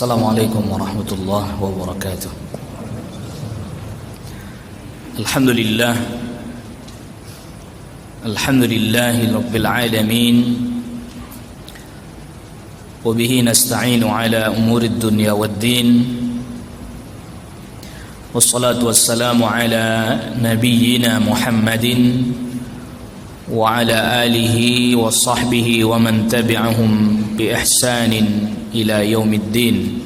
Assalamualaikum warahmatullahi wabarakatuh. Alhamdulillah Alhamdulillahi rabbil alamin. Wa bihi nasta'inu ala umurid dunya waddin. Wassalatu wassalamu ala nabiyyina Muhammadin wa ala alihi wa sahbihi wa man tabi'ahum bi ihsanin ila yaumiddin.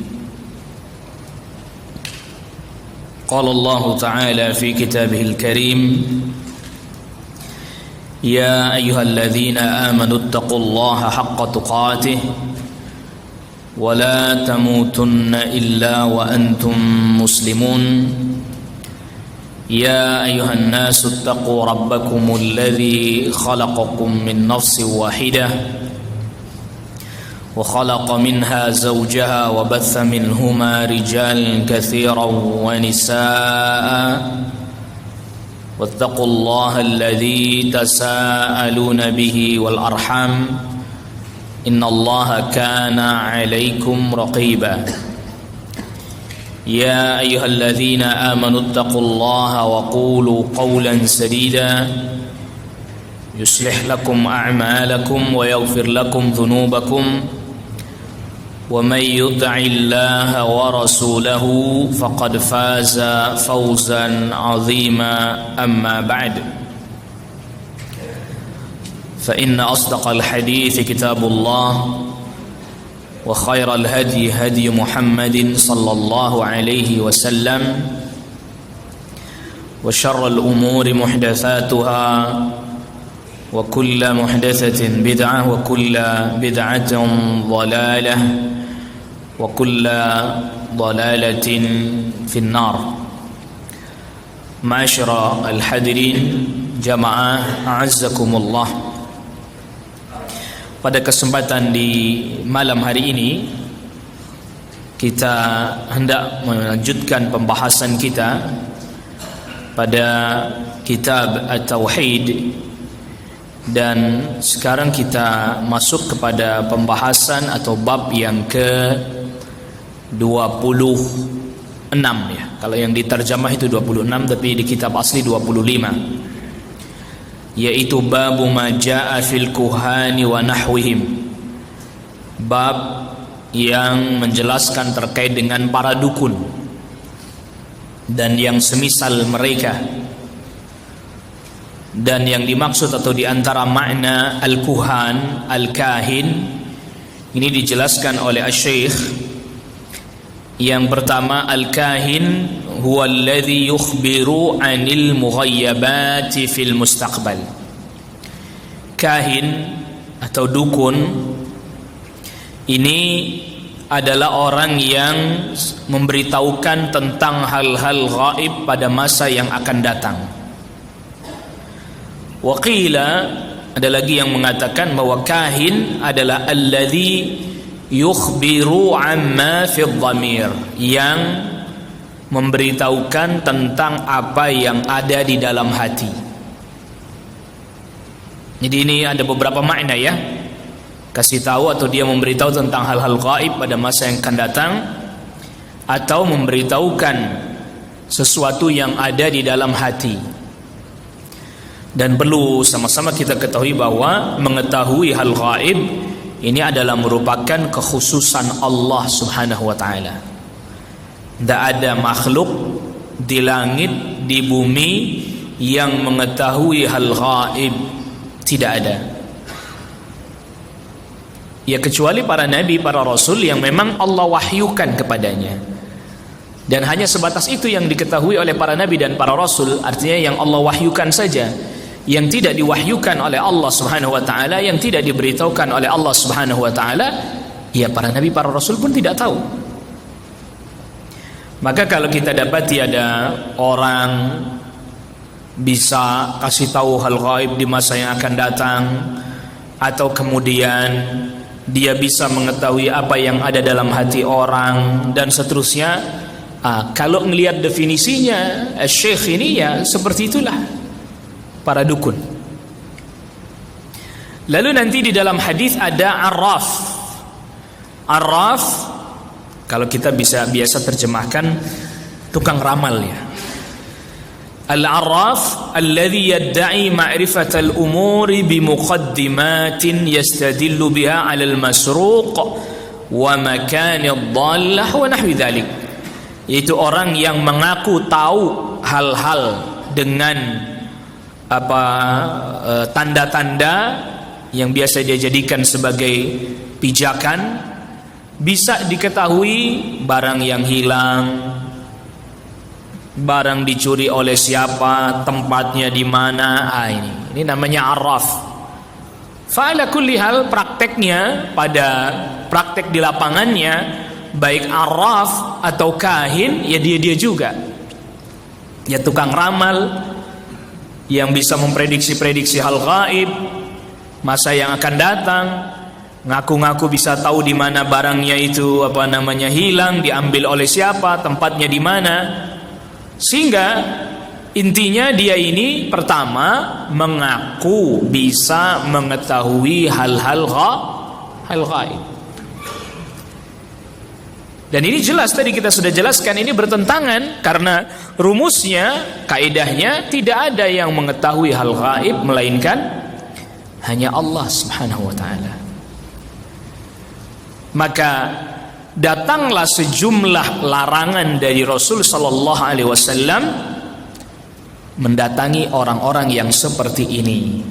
Qala Allah Ta'ala fi kitabihil karim, ya ayyuhalladzina amanu ittaqullaha haqqa tuqatih wa la tamutunna illa wa antum muslimun. Ya ayyuhan nasu ittaqu rabbakumul ladzi khalaqakum min nafsin wahidah wa khalaqa minha zawjaha wa batha minhuma rijalan katsiran wa nisaa'a wattaqullaha alladzi tasaaluna bihi wal arham innallaha kana 'alaikum raqiba. Ya ayyuhalladzina amanu ittaqullaha wa qulu qawlan sadida yuslih lakum a'malakum wa yaghfir lakum dhunubakum wa may yuti'illaha wa rasulahu faqad faza fawzan 'azima. Amma ba'd, fa inna asdaqal hadithi kitabullah wa khairal hadi hadi Muhammadin sallallahu alaihi wasallam wa syarrul umuri muhdatsatuha wa kullu muhdatsatin bid'ah wa kullu bid'atin dhalalah wa kullu dhalalatin fin nar. Ma'asyiral hadirin jamaah a'azzakumullah. Pada kesempatan di malam hari ini kita hendak melanjutkan pembahasan kita pada kitab At-Tauhid, dan sekarang kita masuk kepada pembahasan atau bab yang ke-26 ya. Kalau yang diterjemah itu 26, tapi di kitab asli 25, yaitu babu ma jaa fil kuhani wa nahwihim, bab yang menjelaskan terkait dengan para dukun dan yang semisal mereka. Dan yang dimaksud atau diantara makna al-kuhan, al-kahin, ini dijelaskan oleh Asy-Syaikh. Yang pertama, al-kahin huwa alladhi yukhbiru 'anil mughayyabati fil mustaqbal. Kahin atau dukun ini adalah orang yang memberitahukan tentang hal-hal gaib pada masa yang akan datang. Wa qila, ada lagi yang mengatakan bahwa kahin adalah alladhi yukhbiru 'amma fid dhamir, yang memberitahukan tentang apa yang ada di dalam hati. Jadi ini ada beberapa makna ya. Kasih tahu atau dia memberitahu tentang hal-hal gaib pada masa yang akan datang, atau memberitahukan sesuatu yang ada di dalam hati. Dan perlu sama-sama kita ketahui bahwa mengetahui hal gaib ini adalah merupakan kekhususan Allah Subhanahu wa taala. Tidak ada makhluk di langit, di bumi yang mengetahui hal gaib. Tidak ada. Ya, kecuali para nabi, para rasul yang memang Allah wahyukan kepadanya. Dan hanya sebatas itu yang diketahui oleh para nabi dan para rasul, artinya yang Allah wahyukan saja. Yang tidak diwahyukan oleh Allah Subhanahu wa taala, yang tidak diberitahukan oleh Allah Subhanahu wa taala, ya para nabi, para rasul pun tidak tahu. Maka kalau kita dapati ada orang bisa kasih tahu hal gaib di masa yang akan datang, atau kemudian dia bisa mengetahui apa yang ada dalam hati orang dan seterusnya, kalau melihat definisinya Syekh ini, ya seperti itulah para dukun. Lalu nanti di dalam hadis ada arraf. Arraf Kalau kita biasa terjemahkan tukang ramal ya. Al-arraf alladhi yadda'i ma'rifatal umuri bimuqaddimatin yastadillu biha 'ala al-masruq wa makani ad-dallah wa nahwi dhalik. Yaitu orang yang mengaku tahu hal-hal dengan tanda-tanda yang biasa dia jadikan sebagai pijakan, bisa diketahui barang yang hilang, barang dicuri oleh siapa, tempatnya di mana. Ini namanya arraf. Fa'ala kulli hal, prakteknya pada praktek di lapangannya, baik arraf atau kahin, ya dia juga. Ya tukang ramal yang bisa memprediksi-prediksi hal gaib, masa yang akan datang, ngaku-ngaku bisa tahu di mana barangnya itu hilang, diambil oleh siapa, tempatnya di mana. Sehingga intinya dia ini pertama mengaku bisa mengetahui hal-hal gaib. Dan ini jelas tadi kita sudah jelaskan, ini bertentangan karena rumusnya, kaidahnya tidak ada yang mengetahui hal gaib melainkan hanya Allah Subhanahu wa taala. Maka datanglah sejumlah larangan dari Rasul sallallahu alaihi wasallam mendatangi orang-orang yang seperti ini.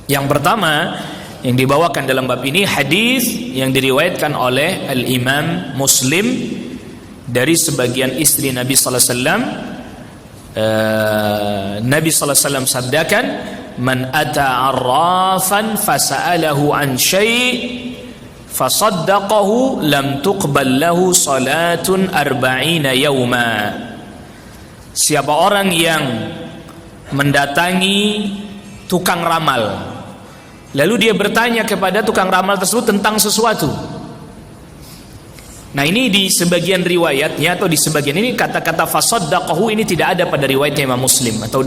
Yang pertama yang dibawakan dalam bab ini hadis yang diriwayatkan oleh Al-Imam Muslim dari sebagian istri Nabi sallallahu alaihi wasallam. Nabi sallallahu alaihi wasallam sabdakan, "Man ata 'arrafan fasa'alahu an syai' fasaddaqahu lam tuqbal lahu salatun 40 yawma." Siapa orang yang mendatangi tukang ramal, lalu dia bertanya kepada tukang ramal tersebut tentang sesuatu. Nah, ini di sebagian riwayatnya atau di sebagian ini kata-kata fasaddaqahu ini tidak ada pada riwayatnya Imam Muslim, atau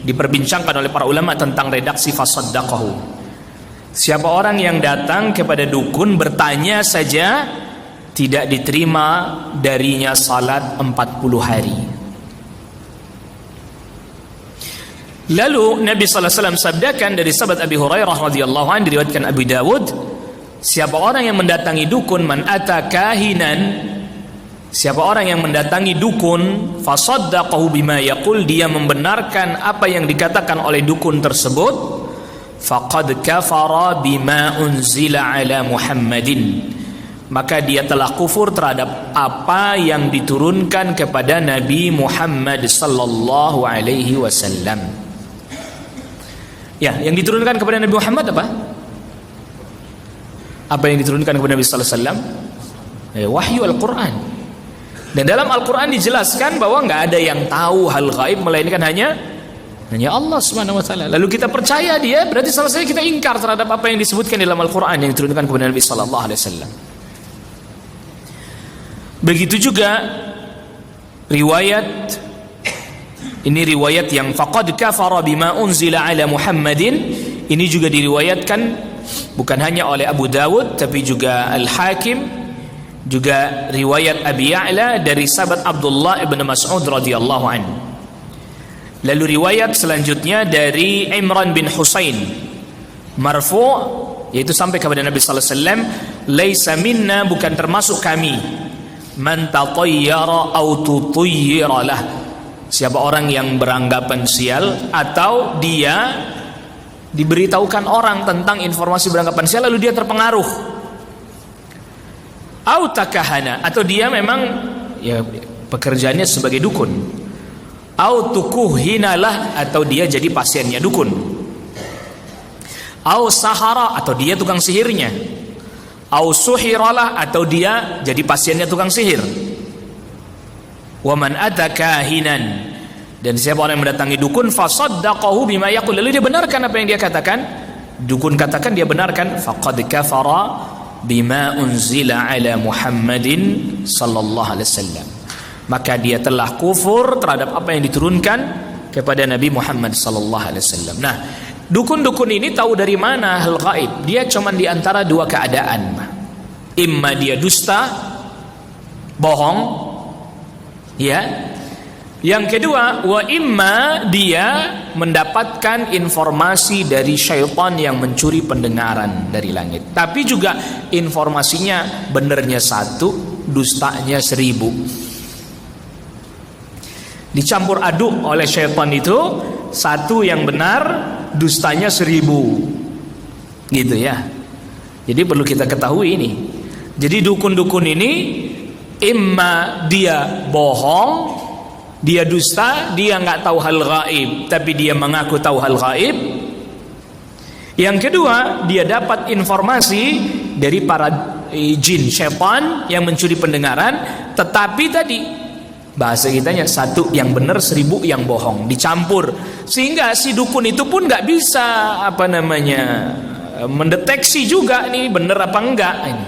diperbincangkan oleh para ulama tentang redaksi fasaddaqahu. Siapa orang yang datang kepada dukun bertanya saja, tidak diterima darinya salat 40 hari. Lalu Nabi sallallahu alaihi wasallam sabdakan dari sahabat Abi Hurairah radhiyallahu anhu, diriwayatkan Abu Dawud, siapa orang yang mendatangi dukun, man ata kahinan, siapa orang yang mendatangi dukun, fasaddaqahu bima yaqul, dia membenarkan apa yang dikatakan oleh dukun tersebut, faqad kafara bima unzila ala Muhammadin, maka dia telah kufur terhadap apa yang diturunkan kepada Nabi Muhammad sallallahu alaihi wasallam. Ya, yang diturunkan kepada Nabi Muhammad apa? Apa yang diturunkan kepada Nabi sallallahu alaihi wasallam? Wahyu Al-Qur'an. Dan dalam Al-Qur'an dijelaskan bahwa enggak ada yang tahu hal gaib melainkan hanya Allah Subhanahu wa taala. Lalu kita percaya dia, berarti salah satu kita ingkar terhadap apa yang disebutkan dalam Al-Qur'an yang diturunkan kepada Nabi sallallahu alaihi wasallam. Begitu juga riwayat, ini riwayat yang faqad kafara bima unzila ala Muhammadin, ini juga diriwayatkan bukan hanya oleh Abu Dawud tapi juga Al-Hakim, juga riwayat Abi Ya'la dari sahabat Abdullah ibn Mas'ud radhiyallahu anhu. Lalu riwayat selanjutnya dari Imran bin Husain marfu', yaitu sampai kepada Nabi sallallahu alaihi wasallam, laisa minna, bukan termasuk kami, man tatayyara aw tutayyira lah, siapa orang yang beranggapan sial atau dia diberitahukan orang tentang informasi beranggapan sial lalu dia terpengaruh, au takahana, atau dia memang ya pekerjaannya sebagai dukun, au tukuhinalah, atau dia jadi pasiennya dukun, au sahara, atau dia tukang sihirnya, au suhiralah, atau dia jadi pasiennya tukang sihir. Wa man ata kahinan, dan siapa orang yang mendatangi dukun, fasaddaqahu bima yaqul, lalu dia benarkan apa yang dia katakan, dukun katakan dia benarkan, faqad kafara bima unzila ala Muhammadin sallallahu alaihi wasallam, maka dia telah kufur terhadap apa yang diturunkan kepada Nabi Muhammad sallallahu alaihi wasallam. Nah, dukun-dukun ini tahu dari mana hal gaib? Dia cuma di antara dua keadaan, imma dia dusta bohong, ya. Yang kedua, wa imma dia mendapatkan informasi dari syaitan yang mencuri pendengaran dari langit. Tapi juga informasinya benernya 1, dustanya 1000. Dicampur aduk oleh syaitan itu, 1 yang benar, dustanya 1000. Gitu ya. Jadi perlu kita ketahui ini. Jadi dukun-dukun ini imma dia bohong, dia dusta, dia nggak tahu hal gaib, tapi dia mengaku tahu hal gaib. Yang kedua, dia dapat informasi dari para jin, syaitan yang mencuri pendengaran. Tetapi tadi bahasa kitanya 1 yang benar, 1000 yang bohong, dicampur, sehingga si dukun itu pun nggak bisa mendeteksi juga nih benar apa enggak ini.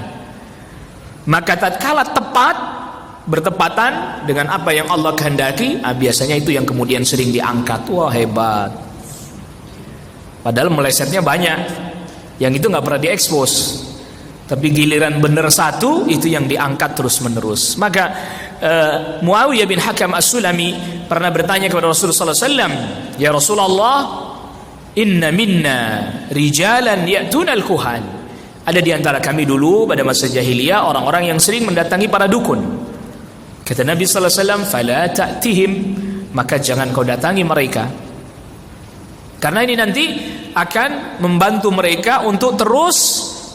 Maka tatkala bertepatan dengan apa yang Allah kehendaki, biasanya itu yang kemudian sering diangkat. Wah, hebat. Padahal melesetnya banyak, yang itu nggak pernah diekspos. Tapi giliran benar 1 itu yang diangkat terus menerus. Maka Muawiyah bin Hakam As-Sulami pernah bertanya kepada Rasulullah SAW, ya Rasulullah, inna minna rijalan ya'tunal kuhan. Ada di antara kami dulu pada masa jahiliyah orang-orang yang sering mendatangi para dukun. Kata Nabi sallallahu alaihi wasallam, "Fala ta'tihim," maka jangan kau datangi mereka. Karena ini nanti akan membantu mereka untuk terus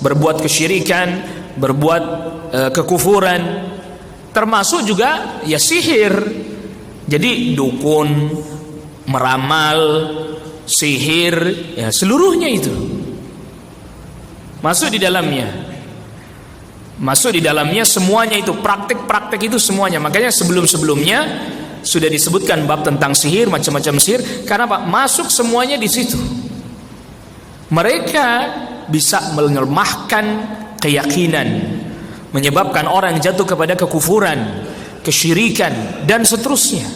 berbuat kesyirikan, berbuat kekufuran, termasuk juga ya sihir. Jadi dukun, meramal, sihir, ya seluruhnya itu masuk di dalamnya semuanya itu, praktek-praktek itu semuanya. Makanya sebelum-sebelumnya sudah disebutkan bab tentang sihir, macam-macam sihir. Karena Pak, masuk semuanya di situ. Mereka bisa melemahkan keyakinan, menyebabkan orang jatuh kepada kekufuran, kesyirikan, dan seterusnya.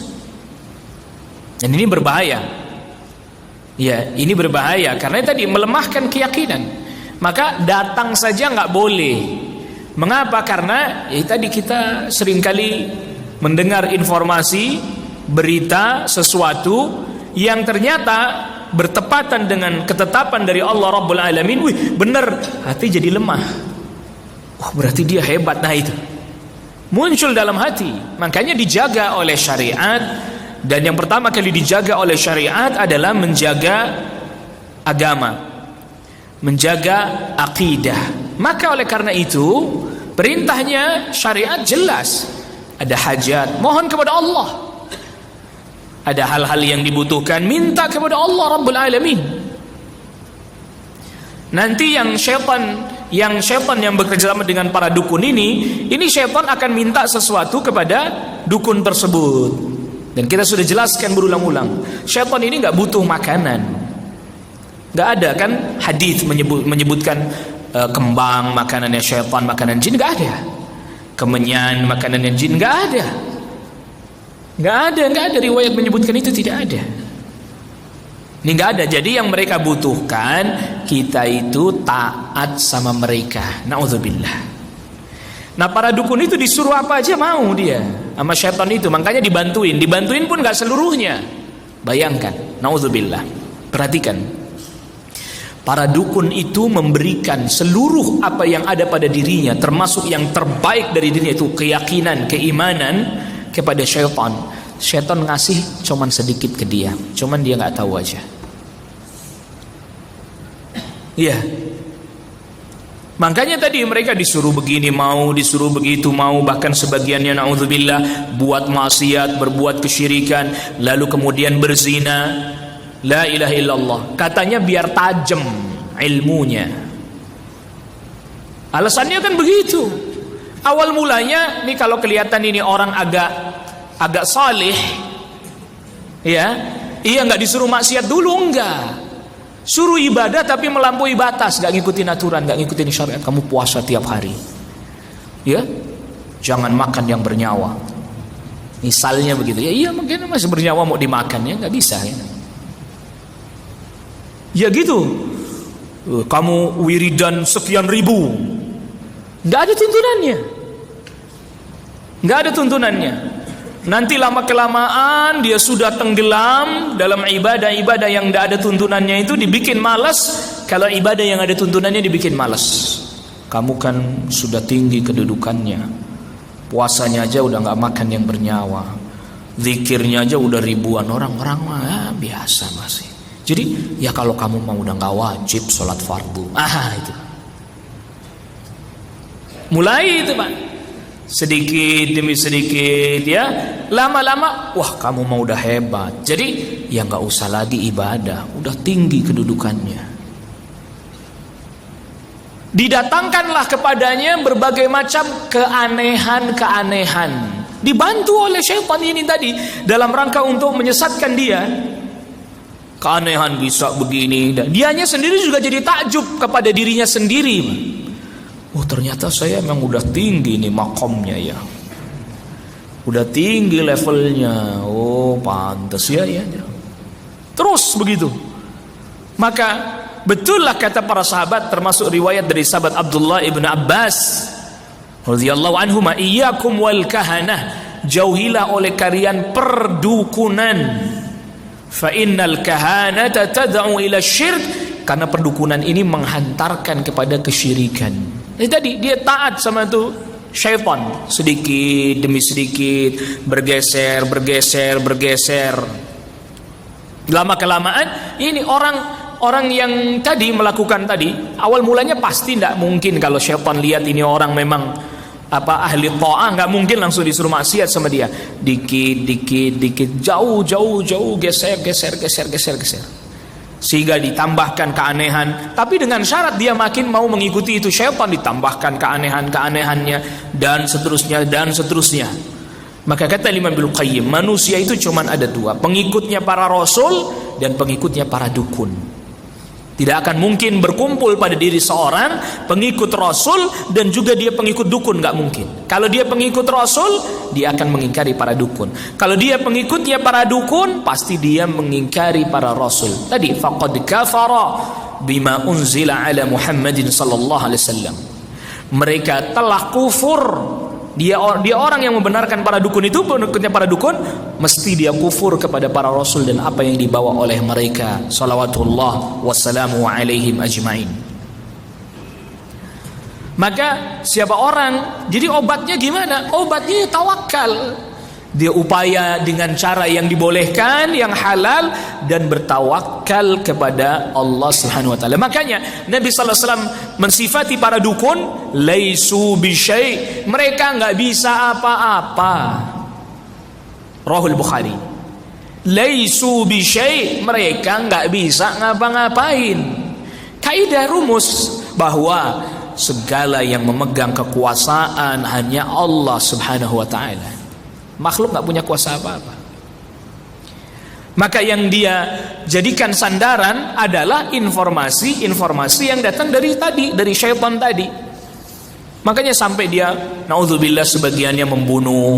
Dan ini berbahaya. Ya, ini berbahaya karena tadi melemahkan keyakinan. Maka datang saja nggak boleh. Mengapa? Karena tadi kita seringkali mendengar informasi, berita, sesuatu yang ternyata bertepatan dengan ketetapan dari Allah Rabbul Alamin. Wih, benar, hati jadi lemah. Berarti dia hebat. Nah itu muncul dalam hati. Makanya dijaga oleh syariat. Dan yang pertama kali dijaga oleh syariat adalah menjaga agama, menjaga akidah. Maka oleh karena itu perintahnya syariat jelas. Ada hajat, mohon kepada Allah. Ada hal-hal yang dibutuhkan, minta kepada Allah Rabbul Alamin. Nanti yang syaitan yang bekerja sama dengan para dukun ini syaitan akan minta sesuatu kepada dukun tersebut. Dan kita sudah jelaskan berulang-ulang, syaitan ini nggak butuh makanan. Nggak ada kan hadis menyebutkan kembang makanannya syaitan, makanan jin, nggak ada. Kemenyan makanannya jin, nggak ada. Nggak ada riwayat menyebutkan itu, tidak ada. Ini nggak ada. Jadi yang mereka butuhkan kita itu taat sama mereka. Na'udzubillah. Nah para dukun itu disuruh apa aja mau dia sama syaitan itu. Makanya dibantuin pun nggak seluruhnya. Bayangkan. Na'udzubillah. Perhatikan. Para dukun itu memberikan seluruh apa yang ada pada dirinya, termasuk yang terbaik dari dirinya itu keyakinan, keimanan kepada syaitan. Syaitan ngasih cuman sedikit ke dia, cuman dia nggak tahu aja. Iya. Makanya tadi mereka disuruh begini mau, disuruh begitu mau, bahkan sebagiannya naudzubillah buat maksiat, berbuat kesyirikan, lalu kemudian berzina. La ilaha illallah. Katanya biar tajam ilmunya. Alasannya kan begitu. Awal mulanya nih kalau kelihatan ini orang agak saleh, ya, nggak disuruh maksiat dulu, enggak. Suruh ibadah tapi melampaui batas, nggak ngikutin aturan, nggak ngikutin syariat. Kamu puasa tiap hari, ya, jangan makan yang bernyawa. Misalnya begitu. Ya iya, mungkin masih bernyawa mau dimakan, ya nggak bisa. Ya gitu. Kamu wiridan sekian ribu, nggak ada tuntunannya. nggak ada tuntunannya. Nanti lama-kelamaan dia sudah tenggelam dalam ibadah-ibadah yang tidak ada tuntunannya, itu dibikin malas. Kalau ibadah yang ada tuntunannya dibikin malas. Kamu kan sudah tinggi kedudukannya, puasanya aja udah nggak makan yang bernyawa, zikirnya aja udah ribuan orang-orang mah biasa masih. Jadi ya kalau kamu mau udah nggak wajib sholat fardu, itu mulai itu Pak. Sedikit demi sedikit ya, lama-lama wah kamu mau udah hebat, jadi ya nggak usah lagi ibadah, udah tinggi kedudukannya. Didatangkanlah kepadanya berbagai macam keanehan-keanehan, dibantu oleh syaitan ini tadi dalam rangka untuk menyesatkan dia. Keanehan bisa begini, dan dianya sendiri juga jadi takjub kepada dirinya sendiri. Oh ternyata saya memang udah tinggi nih makomnya ya, udah tinggi levelnya. Oh pantas ya. Terus begitu. Maka betullah kata para sahabat, termasuk riwayat dari sahabat Abdullah ibn Abbas radhiyallahu anhuma, iyyakum wal kahanah, jauhilah oleh kalian perdukunan. Fa innal kahanata tad'u ila syirk, karena perdukunan ini menghantarkan kepada kesyirikan. Jadi tadi dia taat sama itu syaitan, sedikit demi sedikit bergeser. Lama kelamaan ini orang yang tadi melakukan tadi, awal mulanya pasti tidak mungkin kalau syaitan lihat ini orang memang ahli ta'ah, nggak mungkin langsung disuruh maksiat sama dia. Dikit, jauh, geser. Sehingga ditambahkan keanehan, tapi dengan syarat dia makin mau mengikuti itu syaitan, ditambahkan keanehan-keanehannya dan seterusnya. Maka kata Imam Ibnu Qayyim, manusia itu cuma ada dua, pengikutnya para rasul dan pengikutnya para dukun. Tidak akan mungkin berkumpul pada diri seorang pengikut rasul dan juga dia pengikut dukun, nggak mungkin. Kalau dia pengikut rasul, dia akan mengingkari para dukun. Kalau dia pengikutnya para dukun, pasti dia mengingkari para rasul. Tadi faqad kafara bima unzila ala Muhammadin sallallahu alaihi wasallam. Mereka telah kufur. Dia orang yang membenarkan para dukun itu, pengikutnya para dukun, mesti dia kufur kepada para rasul dan apa yang dibawa oleh mereka, salawatullah wassalamu alaihim ajma'in. Maka siapa orang, jadi obatnya gimana? Obatnya tawakal. Dia upaya dengan cara yang dibolehkan, yang halal, dan bertawakal kepada Allah Subhanahu wa taala. Makanya Nabi sallallahu alaihi wasallam mensifati para dukun, laisu bisyai, mereka enggak bisa apa-apa. Rahul Bukhari. Laisu bisyai, mereka enggak bisa ngapa-ngapain. Kaidah rumus bahwa segala yang memegang kekuasaan hanya Allah Subhanahu wa taala. Makhluk nggak punya kuasa apa-apa. Maka yang dia jadikan sandaran adalah informasi yang datang dari syaitan tadi. Makanya sampai dia, naudzubillah, sebagiannya membunuh,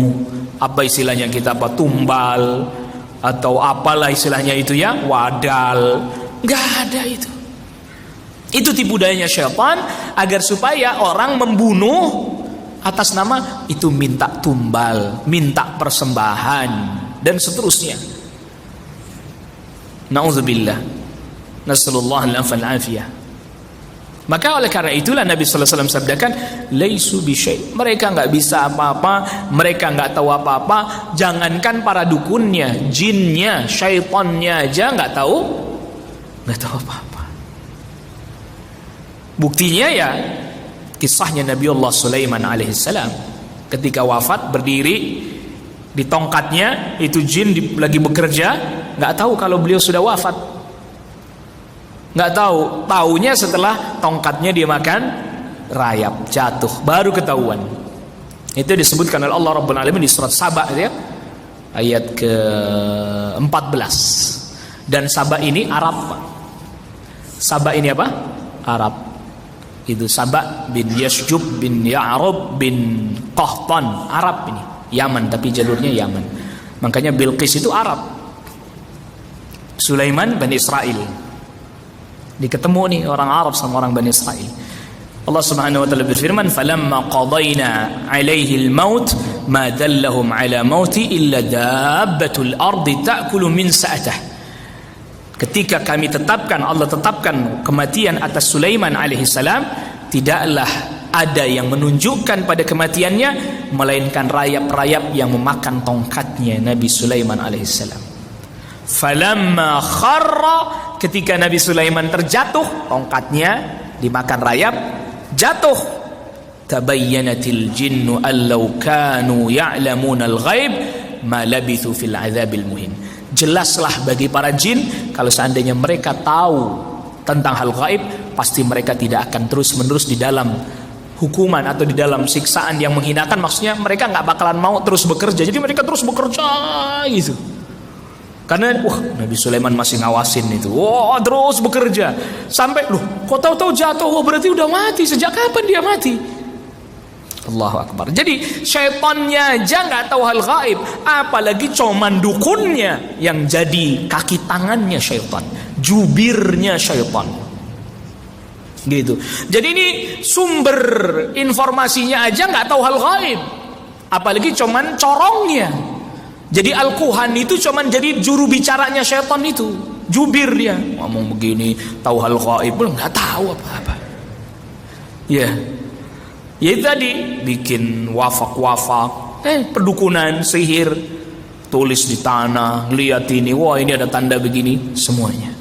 istilahnya kita tumbal atau apalah istilahnya itu ya, wadal. Nggak ada itu. Itu tipu dayanya syaitan agar supaya orang membunuh atas nama itu, minta tumbal, minta persembahan dan seterusnya. Nauzubillah, nasallallahu al-afiyah. Maka oleh karena itulah Nabi sallallahu alaihi wasallam sabdakan, laisu bisyai, mereka enggak bisa apa-apa, mereka enggak tahu apa-apa. Jangankan para dukunnya, jinnya, syaitannya aja enggak tahu apa-apa. Buktinya ya kisahnya Nabi Allah Sulaiman alaihissalam, ketika wafat berdiri di tongkatnya, itu jin lagi bekerja, nggak tahu kalau beliau sudah wafat, nggak tahu. Taunya setelah tongkatnya dia makan rayap, jatuh, baru ketahuan. Itu disebutkan oleh Allah Rabbul Alamin di surat Saba ya, ayat ke-14. Dan Saba ini Arab. Saba ini apa? Arab. Itu Saba bin Yasjub bin Ya'rub bin Qahtan, Arab ini, Yaman, tapi jalurnya Yaman. Makanya Bilqis itu Arab. Sulaiman Bani Israel. Diketemu nih orang Arab sama orang Bani Israel. Allah Subhanahu wa taala berfirman, "Falamma qadayna 'alaihi al-maut ma dallahum ala mauti illa dabbatul ardi ta'kulu min sa'atah. Ketika kami tetapkan, Allah tetapkan kematian atas Sulaiman alaihissalam, tidaklah ada yang menunjukkan pada kematiannya melainkan rayap-rayap yang memakan tongkatnya Nabi Sulaiman alaihissalam. Falamma kharra, ketika Nabi Sulaiman terjatuh, tongkatnya dimakan rayap, jatuh. Tabayyanatil jinnu allau kanu ya'lamunal ghaib ma labithu fil azabil muhin. Jelaslah bagi para jin, kalau seandainya mereka tahu tentang hal gaib, pasti mereka tidak akan terus-menerus di dalam hukuman atau di dalam siksaan yang menghinakan. Maksudnya mereka nggak bakalan mau terus bekerja. Jadi mereka terus bekerja gitu. Karena Nabi Sulaiman masih ngawasin itu. Terus bekerja sampai kok tahu-tahu jatuh. Berarti udah mati. Sejak kapan dia mati? Allahu Akbar. Jadi syaitannya aja nggak tahu hal gaib, apalagi coman dukunnya yang jadi kaki tangannya syaitan, jubirnya syaitan. Gitu. Jadi ini sumber informasinya aja nggak tahu hal gaib, apalagi coman corongnya. Jadi Al-Quhan itu cuman jadi juru bicaranya syaitan itu, jubir dia. Ngomong begini, tahu hal gaib, nggak tahu apa-apa. Ya. Ya itu tadi, bikin wafak-wafak, perdukunan, sihir, tulis di tanah, lihat ini, ini ada tanda begini, semuanya.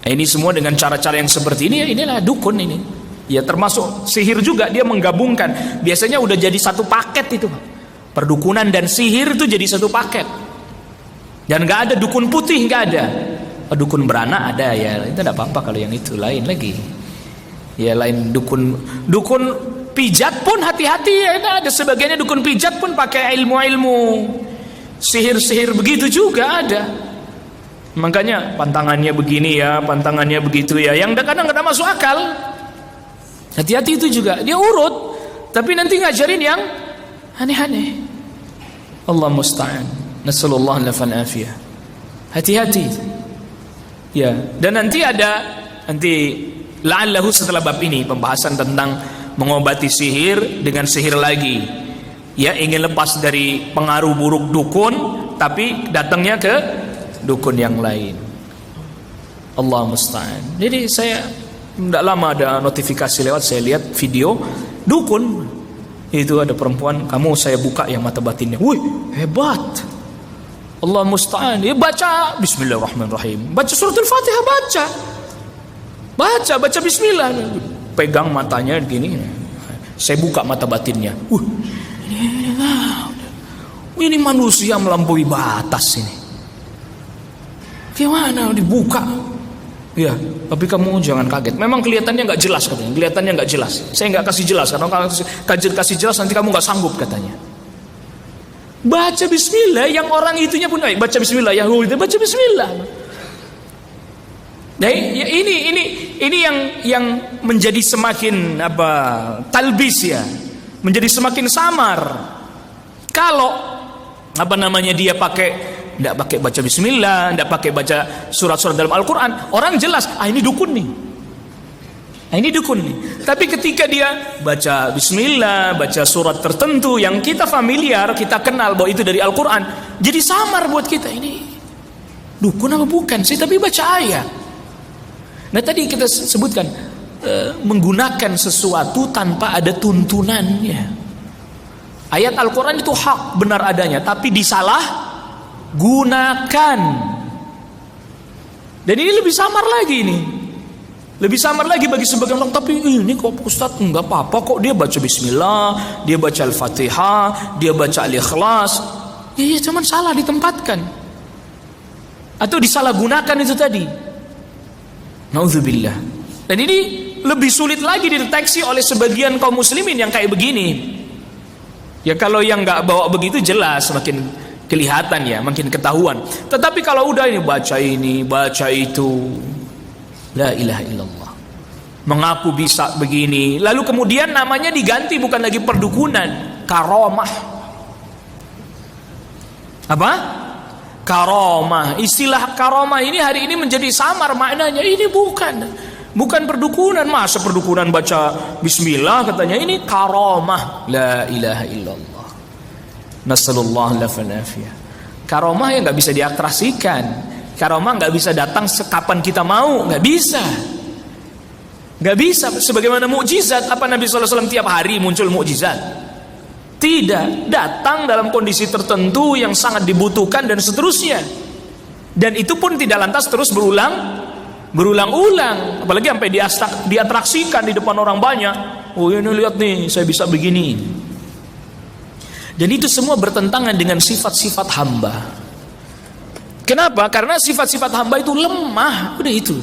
Ini semua dengan cara-cara yang seperti ini, ya inilah dukun ini. Ya termasuk sihir juga, dia menggabungkan. Biasanya udah jadi satu paket itu. Perdukunan dan sihir itu jadi satu paket. Dan gak ada dukun putih, gak ada. Dukun beranak ada ya, itu tidak apa-apa kalau yang itu lain lagi. Ya lain dukun pijat pun hati-hati ya, ada sebagiannya dukun pijat pun pakai ilmu-ilmu sihir-sihir begitu juga ada. Makanya pantangannya begini ya, pantangannya begitu ya, yang kadang nggak masuk akal. Hati-hati itu juga, dia urut tapi nanti ngajarin yang aneh-aneh. Allah musta'an. Nasallallahu alaihi wasallam. Hati-hati. Ya, dan nanti la'allahu setelah bab ini pembahasan tentang mengobati sihir dengan sihir lagi. Ya, ingin lepas dari pengaruh buruk dukun tapi datangnya ke dukun yang lain. Allah musta'an. Jadi saya tidak lama ada notifikasi lewat, saya lihat video dukun. Itu ada perempuan, kamu saya buka yang mata batinnya. Wih, hebat. Allah musta'an. Ya baca bismillahirrahmanirrahim. Baca suratul Fatihah, baca bismillah, pegang matanya gini, saya buka mata batinnya. Ini manusia melampaui batas ini. Gimana dibuka? Ya, tapi kamu jangan kaget. Memang kelihatannya nggak jelas katanya. Kelihatannya nggak jelas. Saya nggak kasih jelas karena kalau kasih jelas nanti kamu nggak sanggup katanya. Baca bismillah, yang orang itunya pun baca bismillah, yang itu baca bismillah. Nah, ya ini yang menjadi semakin talbis ya, menjadi semakin samar. Kalau dia tidak pakai baca bismillah, tidak pakai baca surat-surat dalam Al-Quran, orang jelas ini dukun nih. Ini dukun nih. Tapi ketika dia baca bismillah, baca surat tertentu yang kita familiar, kita kenal bahwa itu dari Al-Quran, jadi samar buat kita. Ini dukun apa bukan sih? Tapi baca ayat. Nah tadi kita sebutkan menggunakan sesuatu tanpa ada tuntunannya. Ayat Al-Quran itu hak, benar adanya, tapi disalah gunakan. Dan ini lebih samar lagi ini. Lebih samar lagi bagi sebagian orang. Tapi ini kok Ustaz enggak apa-apa kok, dia baca bismillah, dia baca Al-Fatihah, dia baca Al-Ikhlas. Ya cuman salah ditempatkan. Atau disalahgunakan itu tadi. Nauzubillah. Dan ini lebih sulit lagi dideteksi oleh sebagian kaum muslimin yang kayak begini. Ya kalau yang nggak bawa begitu jelas makin kelihatan ya, makin ketahuan. Tetapi kalau udah ini, baca itu, la ilaha illallah, mengaku bisa begini, lalu kemudian namanya diganti bukan lagi perdukunan, karomah. Apa? Karomah. Istilah karomah ini hari ini menjadi samar maknanya. Ini bukan Bukan perdukunan. Masa perdukunan baca bismillah katanya? Ini karamah. La ilaha illallah. Nasallallahu alaihi. Karamah yang nggak bisa diatrasikan. Karamah nggak bisa datang sekapan kita mau. Nggak bisa. Nggak bisa. Sebagaimana mukjizat. Apa Nabi SAW tiap hari muncul mukjizat? Tidak. Datang dalam kondisi tertentu yang sangat dibutuhkan dan seterusnya. Dan itu pun tidak lantas terus berulang-ulang. Apalagi sampai diatraksikan di depan orang banyak. Oh ini lihat nih, saya bisa begini. Dan itu semua bertentangan dengan sifat-sifat hamba. Kenapa? Karena sifat-sifat hamba itu lemah. Udah itu.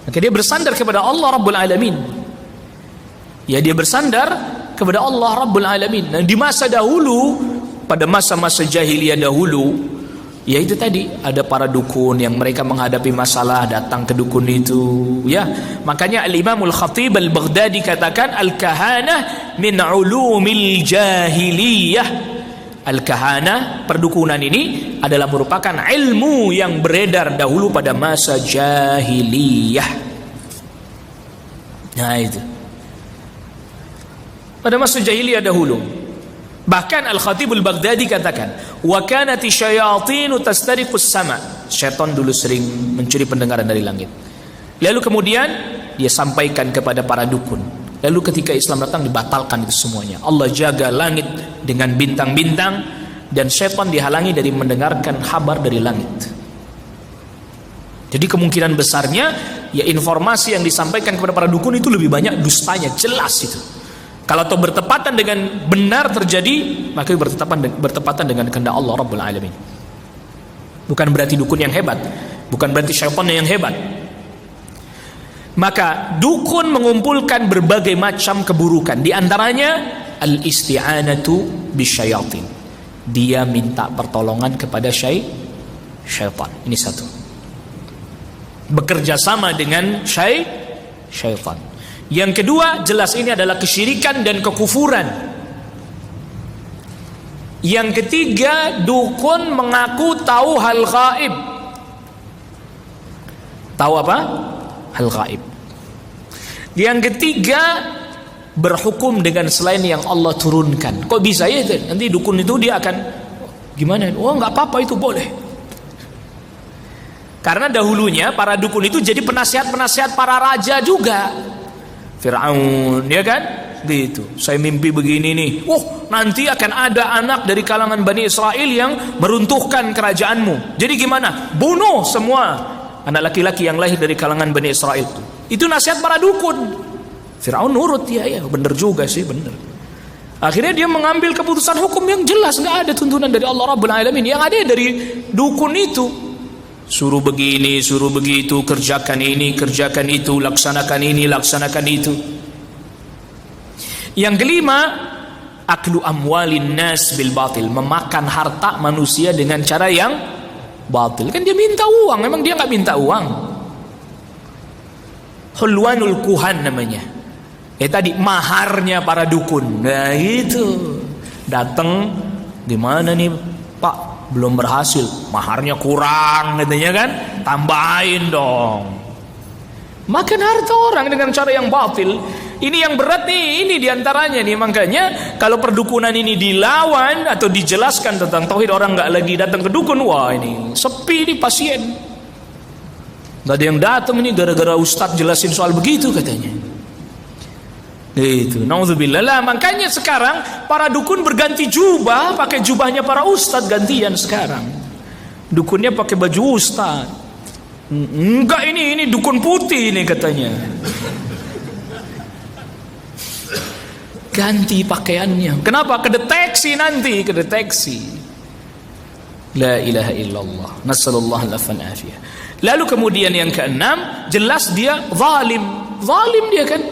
Maka dia bersandar kepada Allah Rabbul Alamin. Ya, dia bersandar kepada Allah Rabbul Alamin. Nah, di masa dahulu, pada masa-masa jahiliyah dahulu, ya itu tadi, ada para dukun yang mereka menghadapi masalah datang ke dukun itu, ya. Makanya Al-Imamul Khatib Al-Baghdadi katakan al-kahanah min ulumil jahiliyah. Al-kahanah, perdukunan ini adalah merupakan ilmu yang beredar dahulu pada masa jahiliyah. Nah itu, pada masa jahiliyah dahulu. Bahkan Al-Khatib Al-Baghdadi katakan, wa kanati syayatinu tastariqus sama. Syaitan dulu sering mencuri pendengaran dari langit. Lalu kemudian dia sampaikan kepada para dukun. Lalu ketika Islam datang dibatalkan itu semuanya. Allah jaga langit dengan bintang-bintang dan syaitan dihalangi dari mendengarkan kabar dari langit. Jadi kemungkinan besarnya ya informasi yang disampaikan kepada para dukun itu lebih banyak dustanya, jelas itu. Kalau itu bertepatan dengan benar terjadi, maka bertepatan dengan kehendak Allah Rabbul Alamin. Bukan berarti dukun yang hebat, bukan berarti syaitan yang hebat. Maka dukun mengumpulkan berbagai macam keburukan. Di antaranya al-isti'anatu bisyayatin. Dia minta pertolongan kepada syaitan. Ini satu. Bekerja sama dengan syaitan. Yang kedua, jelas ini adalah kesyirikan dan kekufuran. Yang ketiga, dukun mengaku tahu hal gaib. Tahu apa? Hal gaib. Yang ketiga, berhukum dengan selain yang Allah turunkan. Kok bisa ya? Nanti dukun itu dia akan gimana? Oh nggak apa-apa, itu boleh. Karena dahulunya para dukun itu jadi penasihat-penasihat para raja juga. Fir'aun, ya kan? Gitu. Saya mimpi begini nih. Nanti akan ada anak dari kalangan Bani Israel yang meruntuhkan kerajaanmu. Jadi gimana? Bunuh semua anak laki-laki yang lahir dari kalangan Bani Israel itu. Itu nasihat para dukun. Fir'aun nurut, ya benar juga sih, benar. Akhirnya dia mengambil keputusan hukum yang jelas, nggak ada tuntunan dari Allah Rabbul Alamin. Yang ada dari dukun itu. Suruh begini, suruh begitu, kerjakan ini, kerjakan itu, laksanakan ini, laksanakan itu. Yang kelima, aklu amwalin nas bil batil, memakan harta manusia dengan cara yang batil. Kan dia minta uang, memang dia nggak minta uang. Hulwanul kuhan namanya. Tadi maharnya para dukun. Nah itu, datang gimana nih Pak? Belum berhasil, maharnya kurang katanya kan, tambahin dong. Makan harta orang dengan cara yang batil. Ini yang berat nih, ini diantaranya nih. Makanya kalau perdukunan ini dilawan atau dijelaskan tentang tauhid, orang nggak lagi datang ke dukun. Wah ini sepi nih pasien, nggak ada yang datang ini gara-gara ustadz jelasin soal begitu katanya. Itu, naudzubillah lah. Makanya sekarang para dukun berganti jubah, pakai jubahnya para ustadz gantian sekarang. Dukunnya pakai baju ustadz. Enggak, ini dukun putih ini katanya. Ganti pakaiannya. Kenapa? Kedeteksi nanti, kedeteksi. La ilaha illallah. Nasallallahu alaihi wasallam. Lalu kemudian yang keenam, jelas dia zalim. Zalim dia kan.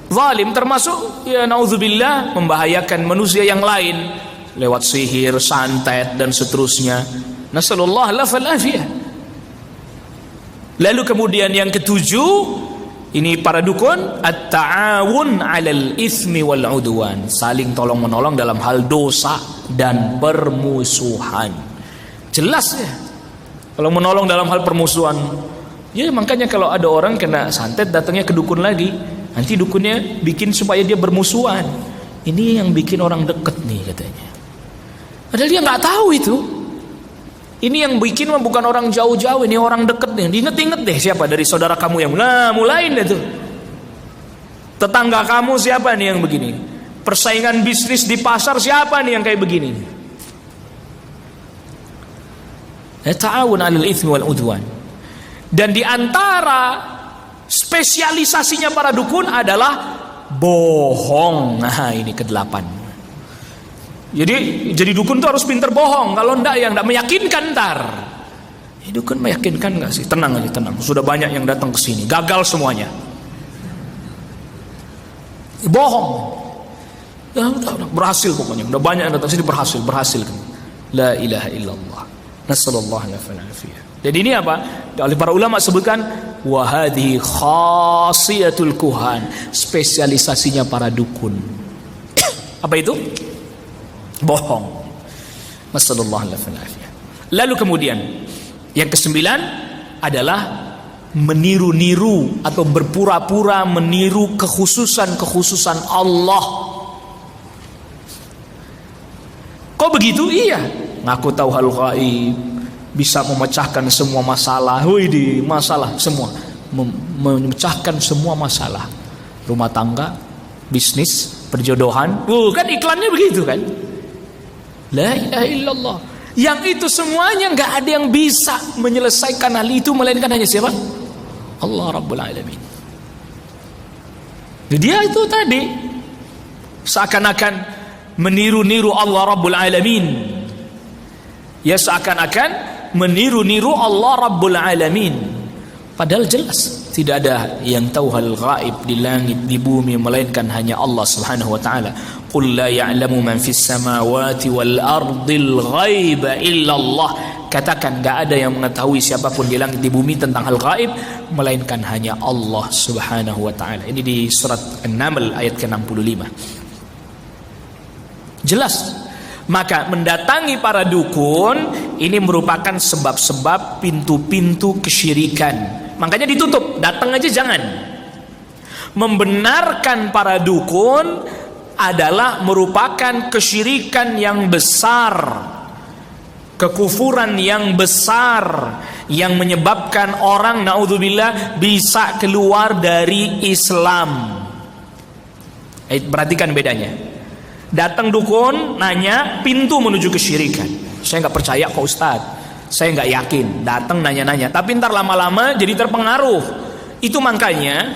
Zalim termasuk ya naudzubillah membahayakan manusia yang lain lewat sihir, santet dan seterusnya. Nasallallahu alaihi wasallam. Lalu kemudian yang ketujuh, ini para dukun, at-ta'awun 'alal itsmi wal 'udwan, saling tolong menolong dalam hal dosa dan permusuhan. Jelas ya. Kalau menolong dalam hal permusuhan, Ya makanya kalau ada orang kena santet datangnya ke dukun lagi, nanti dukunnya bikin supaya dia bermusuhan. Ini yang bikin orang deket nih katanya. Padahal dia nggak tahu itu. Ini yang bikin bukan orang jauh-jauh, ini orang deket nih. Diinget-inget deh siapa dari saudara kamu yang mulain deh tuh. Tetangga kamu siapa nih yang begini? Persaingan bisnis di pasar siapa nih yang kayak begini? Ta'awun 'alal itsmi wal 'udwan. Dan di antara spesialisasinya para dukun adalah bohong. Nah, ini ke-8. Jadi dukun tuh harus pinter bohong. Kalau enggak yang enggak meyakinkan ntar. Dukun meyakinkan enggak sih? Tenang aja, tenang. Sudah banyak yang datang ke sini, gagal semuanya. Bohong. Ya, berhasil pokoknya. Udah banyak yang datang sini berhasil. La ilaha illallah. Nasallallahu alaihi wasallam. Jadi ini apa? Oleh para ulama sebutkan wa hadhi khasiyatul kuhan, spesialisasinya para dukun. Apa itu? Bohong. Nasallallahu alaihi wasallam. Lalu kemudian yang ke-9 adalah meniru-niru atau berpura-pura meniru kekhususan Allah. Kok begitu? Iya, ngaku tahu hal gaib, bisa memecahkan semua masalah. Masalah semua, memecahkan semua masalah rumah tangga, bisnis, perjodohan. Kan iklannya begitu kan? La ilaha illallah. Yang itu semuanya nggak ada yang bisa menyelesaikan hal itu melainkan hanya siapa? Allah Rabbul Alamin. Dia itu tadi seakan-akan meniru-niru Allah Rabbul Alamin. Ya seakan-akan meniru-niru Allah Rabbul Alamin. Padahal jelas tidak ada yang tahu hal gaib di langit di bumi melainkan hanya Allah Subhanahu wa taala. Qul la ya'lamu man fis samawati wal ardil ghaiba illa Allah. Katakan enggak ada yang mengetahui siapapun di langit di bumi tentang hal gaib melainkan hanya Allah Subhanahu wa taala. Ini di surat An-Naml ayat ke-65. Jelas. Maka mendatangi para dukun ini merupakan sebab-sebab pintu-pintu kesyirikan. Makanya ditutup, datang aja jangan. Membenarkan para dukun adalah merupakan kesyirikan yang besar, kekufuran yang besar yang menyebabkan orang naudzubillah bisa keluar dari Islam. Perhatikan bedanya. Datang dukun nanya pintu menuju kesyirikan. Saya nggak percaya kok Ustaz, saya nggak yakin. Datang nanya-nanya, tapi ntar lama-lama jadi terpengaruh. Itu makanya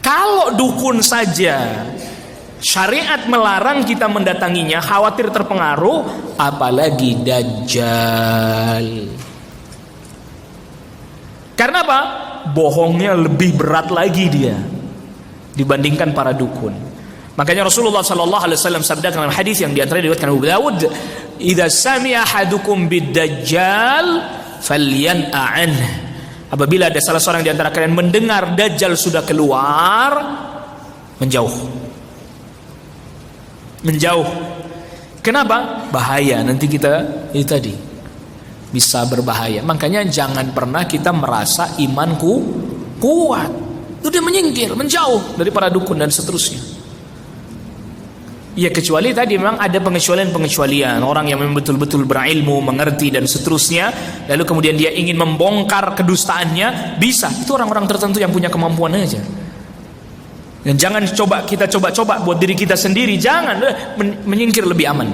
kalau dukun saja syariat melarang kita mendatanginya, khawatir terpengaruh, apalagi Dajjal. Karena apa? Bohongnya lebih berat lagi dia dibandingkan para dukun. Makanya Rasulullah sallallahu alaihi wasallam sabdakan dalam hadis yang diantara diriwayatkan Abu Dawud, "Idza sami'a ahadukum bid-dajjal falyan'a anhu." Apabila ada salah seorang di antara kalian mendengar Dajjal sudah keluar, menjauh. Kenapa? Bahaya, nanti kita itu tadi bisa berbahaya. Makanya jangan pernah kita merasa imanku kuat. Itu dia menyingkir, menjauh dari para dukun dan seterusnya. Ya kecuali tadi memang ada pengecualian orang yang memang betul-betul berilmu, mengerti dan seterusnya, lalu kemudian dia ingin membongkar kedustaannya, bisa. Itu orang-orang tertentu yang punya kemampuan aja. Dan jangan kita coba buat diri kita sendiri, jangan, menyingkir lebih aman.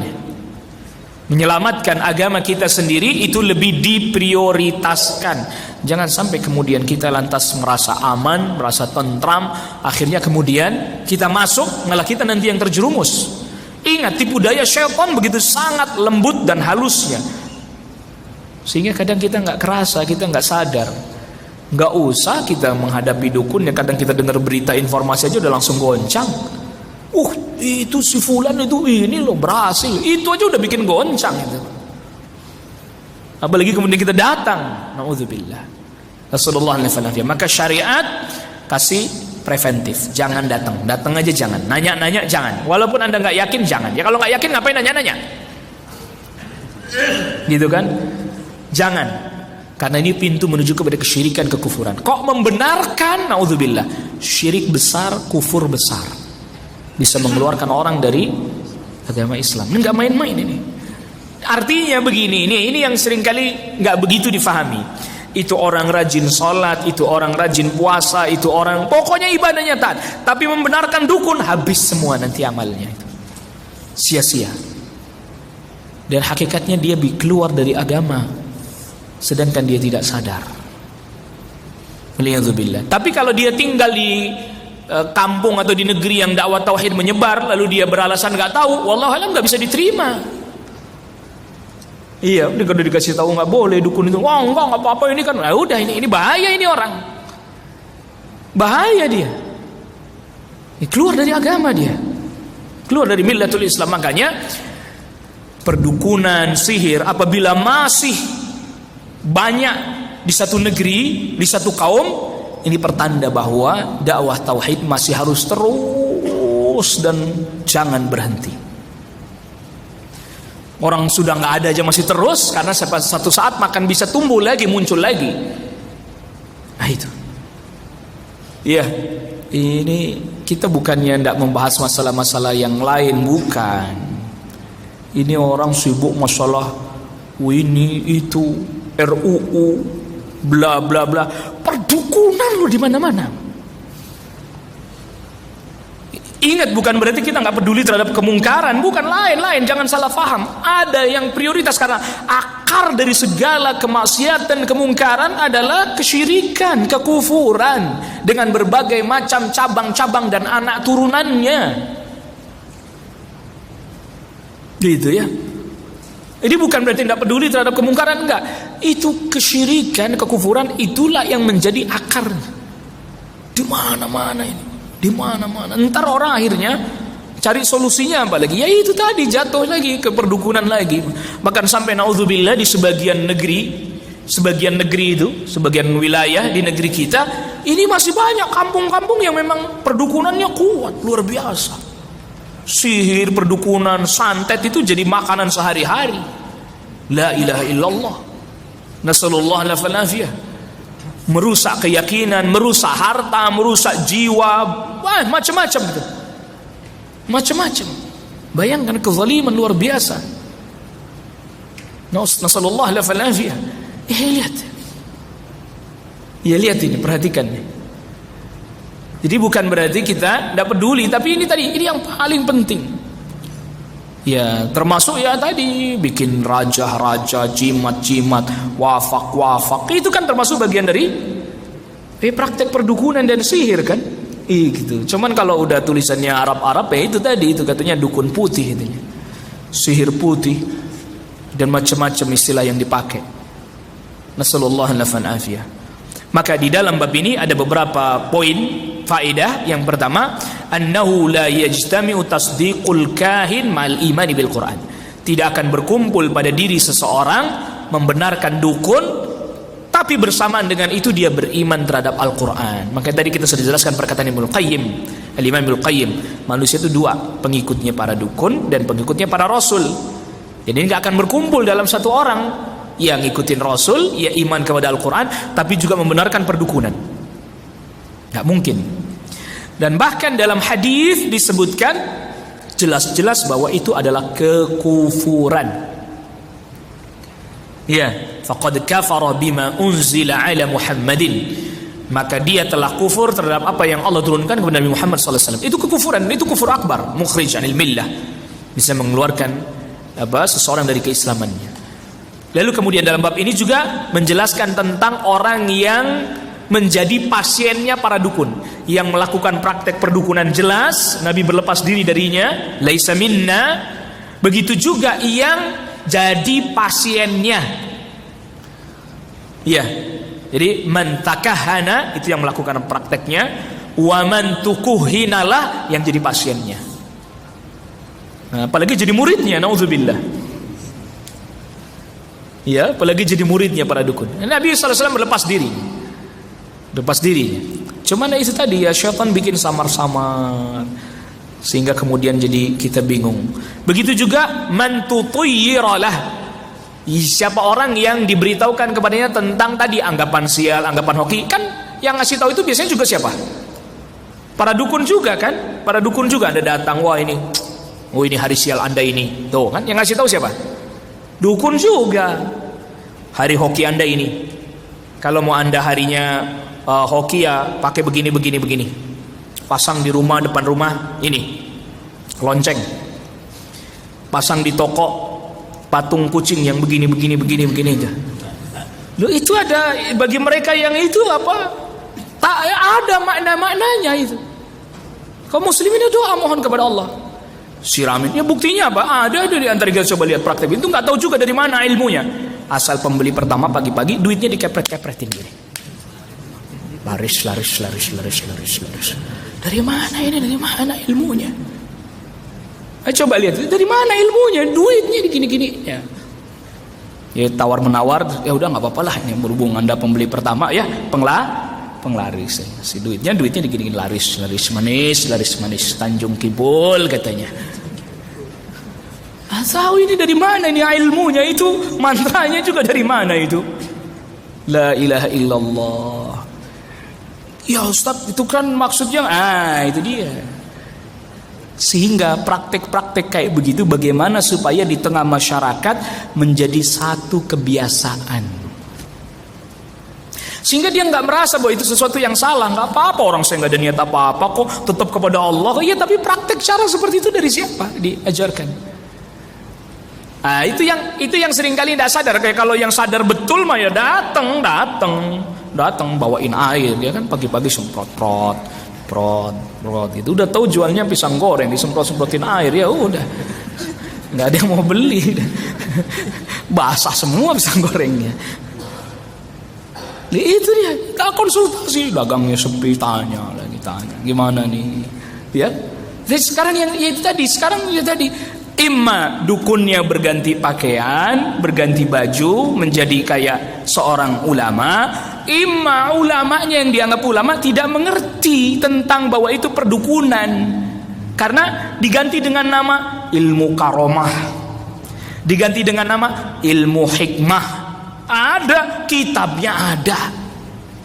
Menyelamatkan agama kita sendiri itu lebih diprioritaskan. Jangan sampai kemudian kita lantas merasa aman, merasa tentram, akhirnya kemudian kita masuk, malah kita nanti yang terjerumus. Ingat, tipu daya syaitan begitu sangat lembut dan halusnya, sehingga kadang kita nggak kerasa, kita nggak sadar. Nggak usah kita menghadapi dukun, ya kadang kita dengar berita informasi aja udah langsung goncang. Itu si fulan itu ini loh berhasil, itu aja udah bikin goncang itu. Apalagi kemudian kita datang, naudzubillah. Rasulullah SAW. Maka syariat kasih preventif, jangan datang aja jangan, nanya jangan. Walaupun anda nggak yakin jangan. Ya kalau nggak yakin ngapain nanya? Gitu kan? Jangan. Karena ini pintu menuju kepada kesyirikan, kekufuran. Kok membenarkan? Naudzubillah. Syirik besar, kufur besar. Bisa mengeluarkan orang dari agama Islam. Ini nggak main-main ini. Artinya begini, ini yang seringkali nggak begitu difahami. Itu orang rajin sholat, itu orang rajin puasa, itu orang pokoknya ibadahnya taat. Tapi membenarkan dukun, habis semua nanti amalnya itu. Sia-sia. Dan hakikatnya dia keluar dari agama. Sedangkan dia tidak sadar. Waliyadzubillah. Tapi kalau dia tinggal di kampung atau di negeri yang dakwah tauhid menyebar, lalu dia beralasan nggak tahu, wallahu alam nggak bisa diterima. Iya, ini kalau dikasih tahu nggak boleh dukun itu, wah nggak apa-apa ini kan, nah, udah ini bahaya ini orang, bahaya dia. Ini keluar dari agama dia, keluar dari millatul Islam. Makanya perdukunan, sihir apabila masih banyak di satu negeri, di satu kaum, ini pertanda bahwa dakwah tauhid masih harus terus dan jangan berhenti. Orang sudah nggak ada aja masih terus, karena satu saat makan bisa tumbuh lagi, muncul lagi. Nah itu. Iya, ini kita bukannya tidak membahas masalah-masalah yang lain, bukan. Ini orang sibuk masalah ini itu. RUU bla bla bla, perdukunan loh di mana-mana. Ingat, bukan berarti kita nggak peduli terhadap kemungkaran, bukan, lain, jangan salah paham. Ada yang prioritas karena akar dari segala kemaksiatan kemungkaran adalah kesyirikan, kekufuran dengan berbagai macam cabang-cabang dan anak turunannya. Gitu ya. Ini bukan berarti tidak peduli terhadap kemungkaran, enggak. Itu kesyirikan, kekufuran, itulah yang menjadi akarnya. Di mana-mana ini, di mana-mana. Entar orang akhirnya cari solusinya apa lagi? Ya itu tadi, jatuh lagi ke perdukunan lagi. Bahkan sampai naudzubillah di sebagian negeri itu, sebagian wilayah di negeri kita, ini masih banyak kampung-kampung yang memang perdukunannya kuat, luar biasa. Sihir, perdukunan, santet itu jadi makanan sehari-hari. La ilaha illallah. Nasallallahu alaihi. Merusak keyakinan, merusak harta, merusak jiwa, wah, macam-macam itu. Macam-macam. Bayangkan kezaliman luar biasa. Nasallallahu alaihi. Lihat. Ya lihat ini, perhatikan nih. Jadi bukan berarti kita tidak peduli, tapi ini yang paling penting. Ya, termasuk ya tadi bikin raja-raja, jimat-jimat, wafak-wafak. Itu kan termasuk bagian dari praktek perdukunan dan sihir kan? Gitu. Cuman kalau udah tulisannya Arab-Arab ya itu tadi, itu katanya dukun putih itu. Sihir putih dan macam-macam istilah yang dipakai. Nasallallahu alaihi afiyah. Maka di dalam bab ini ada beberapa poin faedah. Yang pertama, annahu la yajtami'u tasdiqul kahin ma'al imani bil Qur'an. Tidak akan berkumpul pada diri seseorang membenarkan dukun, tapi bersamaan dengan itu dia beriman terhadap Al-Qur'an. Maka tadi kita sudah jelaskan perkataan Ibnu Qayyim, Al-Imam Ibnu Qayyim, manusia itu dua, pengikutnya para dukun dan pengikutnya para rasul. Jadi ini enggak akan berkumpul dalam satu orang. Yang ngikutin Rasul, ya iman kepada Al-Quran, tapi juga membenarkan perdukunan. Gak mungkin. Dan bahkan dalam hadis disebutkan jelas-jelas bahwa itu adalah kekufuran. Ya, faqad kafara bima unzila ala Muhammadin. Maka dia telah kufur terhadap apa yang Allah turunkan kepada Nabi Muhammad SAW. Itu kekufuran, itu kufur akbar, mukhrij anil millah. Bisa mengeluarkan seseorang dari keislamannya. Lalu kemudian dalam bab ini juga menjelaskan tentang orang yang menjadi pasiennya para dukun, yang melakukan praktek perdukunan jelas, Nabi berlepas diri darinya, laisa minna. Begitu juga yang jadi pasiennya. Ya. Jadi man takahana itu yang melakukan prakteknya, wa man tukuhinalah yang jadi pasiennya. Nah, apalagi jadi muridnya, naudzubillah. Ya, apalagi jadi muridnya para dukun. Nabi SAW berlepas diri. Lepas diri. Cuman itu tadi ya, syaitan bikin samar-samar sehingga kemudian jadi kita bingung. Begitu juga man tutuyiralah, Siapa orang yang diberitahukan kepadanya tentang tadi anggapan sial, anggapan hoki, kan yang ngasih tahu itu biasanya juga siapa? Para dukun juga kan? Para dukun juga ada datang, wah ini, oh ini hari sial Anda ini. Tuh kan yang ngasih tahu siapa? Dukun juga. Hari hoki Anda ini. Kalau mau Anda harinya hoki ya pakai begini. Pasang di rumah, depan rumah ini. Lonceng. Pasang di toko patung kucing yang begini aja. Loh, itu ada bagi mereka yang itu apa? Tak ada maknanya itu. Kaum muslimin doa mohon kepada Allah. Siramin. Ya buktinya apa? Ada di antara kita coba lihat praktek itu nggak tahu juga dari mana ilmunya. Asal pembeli pertama pagi-pagi duitnya dikepret-kepretin gini. Laris. Dari mana ini? Dari mana ilmunya? Coba lihat dari mana ilmunya, duitnya gini ya. Ya tawar menawar, ya udah nggak apa-apa lah. Yang berhubung Anda pembeli pertama ya penglaris. Si duitnya digini laris manis Tanjung Kibul katanya. Tahu ini dari mana ini ilmunya itu, mantranya juga dari mana itu? La ilaha illallah. Ya Ustaz, itu kan maksudnya itu dia. Sehingga praktek-praktek kayak begitu bagaimana supaya di tengah masyarakat menjadi satu kebiasaan. Sehingga dia nggak merasa bahwa itu sesuatu yang salah, nggak apa-apa, orang saya nggak ada niat apa-apa kok, tetap kepada Allah. Iya, tapi praktek cara seperti itu dari siapa diajarkan? Nah, itu yang seringkali tidak sadar. Kayak kalau yang sadar betul mah ya datang bawain air, dia kan pagi-pagi semprot itu udah tahu jualnya pisang goreng, disemprot-semprotin air, ya udah nggak ada yang mau beli, basah semua pisang gorengnya. Itu dia, kita konsultasi, dagangnya sepi, tanya gimana nih ya. Jadi sekarang sekarang imma dukunnya berganti pakaian, berganti baju menjadi kayak seorang ulama, imma ulamanya yang dianggap ulama tidak mengerti tentang bahwa itu perdukunan, karena diganti dengan nama ilmu karomah, diganti dengan nama ilmu hikmah. Ada kitabnya, ada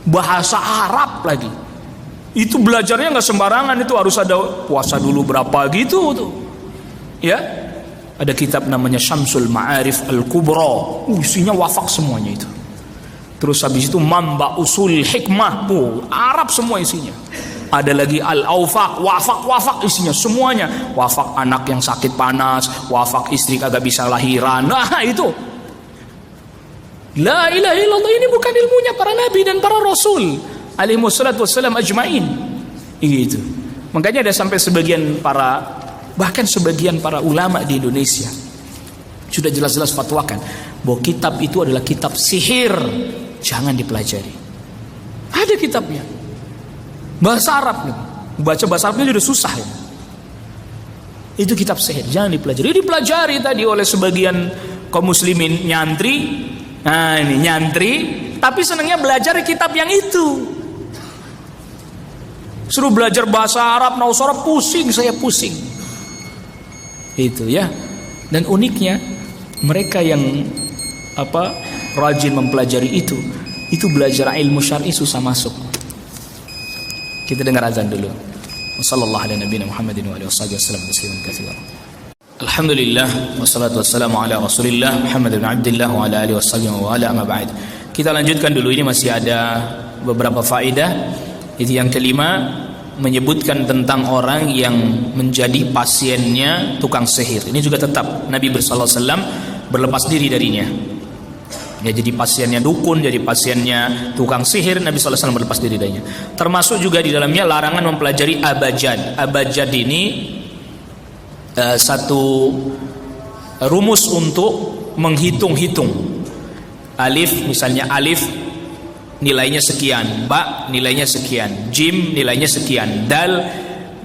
bahasa Arab lagi. Itu belajarnya nggak sembarangan, itu harus ada puasa dulu berapa gitu tuh. Ya, ada kitab namanya Syamsul Ma'arif Al-Kubra, isinya wafak semuanya itu. Terus habis itu Mamba Usul Hikmah, Arab semua isinya. Ada lagi Al-Awfaq, wafak isinya semuanya. Wafak anak yang sakit panas, wafak istri kagak bisa lahiran. Nah itu. La ilaha illallah, ini bukan ilmunya para nabi dan para rasul alaihi wassalatu wassalam ajmain. Itu. Makanya ada sampai bahkan sebagian para ulama di Indonesia sudah jelas-jelas fatwakan bahwa kitab itu adalah kitab sihir, jangan dipelajari. Ada kitabnya bahasa Arab, baca bahasa Arabnya sudah susah ya. Itu kitab sihir, jangan dipelajari. Dipelajari tadi oleh sebagian kaum muslimin nyantri. Nah ini nyantri, tapi senangnya belajar kitab yang itu. Suruh belajar bahasa Arab, naus Arab, saya pusing. Itu ya. Dan uniknya mereka yang rajin mempelajari itu belajar ilmu syar'i susah masuk. Kita dengar azan dulu. Wassallallahu ala nabiyina Muhammadin wa alihi wasallam tasliman katsiran. Alhamdulillah wassalatu wassalamu ala Rasulillah Muhammad bin Abdullah wa ala alihi wasallam wa ala amma ba'd. Kita lanjutkan dulu, ini masih ada beberapa faedah. Itu yang kelima, menyebutkan tentang orang yang menjadi pasiennya tukang sihir. Ini juga tetap Nabi sallallahu alaihi wasallam berlepas diri darinya. Ya, jadi pasiennya dukun, jadi pasiennya tukang sihir, Nabi sallallahu alaihi wasallam berlepas diri darinya. Termasuk juga di dalamnya larangan mempelajari abajad. Abajad ini satu rumus untuk menghitung-hitung. Alif, misalnya alif nilainya sekian, ba nilainya sekian, jim nilainya sekian, dal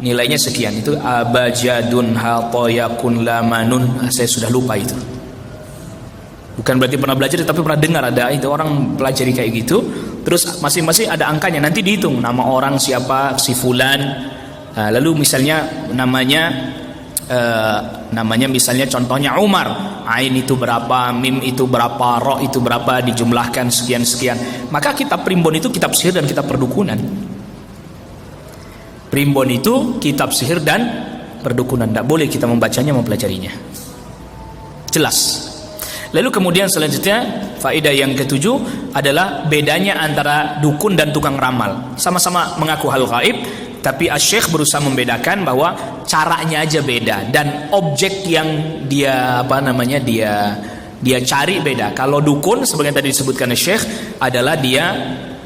nilainya sekian. Itu abajadun hatoyakun lamanun. Saya sudah lupa itu. Bukan berarti pernah belajar, tapi pernah dengar ada itu orang pelajari kayak gitu. Terus masing-masing ada angkanya, nanti dihitung nama orang siapa, si fulan. Lalu misalnya namanya namanya misalnya contohnya Umar, ain itu berapa, mim itu berapa, ro itu berapa, dijumlahkan sekian-sekian. Maka kitab primbon itu kitab sihir dan kitab perdukunan. Primbon itu kitab sihir dan perdukunan, tidak boleh kita membacanya, mempelajarinya. Jelas. Lalu kemudian selanjutnya faedah yang ketujuh adalah bedanya antara dukun dan tukang ramal. Sama-sama mengaku hal gaib, tapi Asy-Syaikh berusaha membedakan bahwa caranya aja beda dan objek yang dia dia cari beda. Kalau dukun sebagai yang tadi disebutkan Syekh adalah dia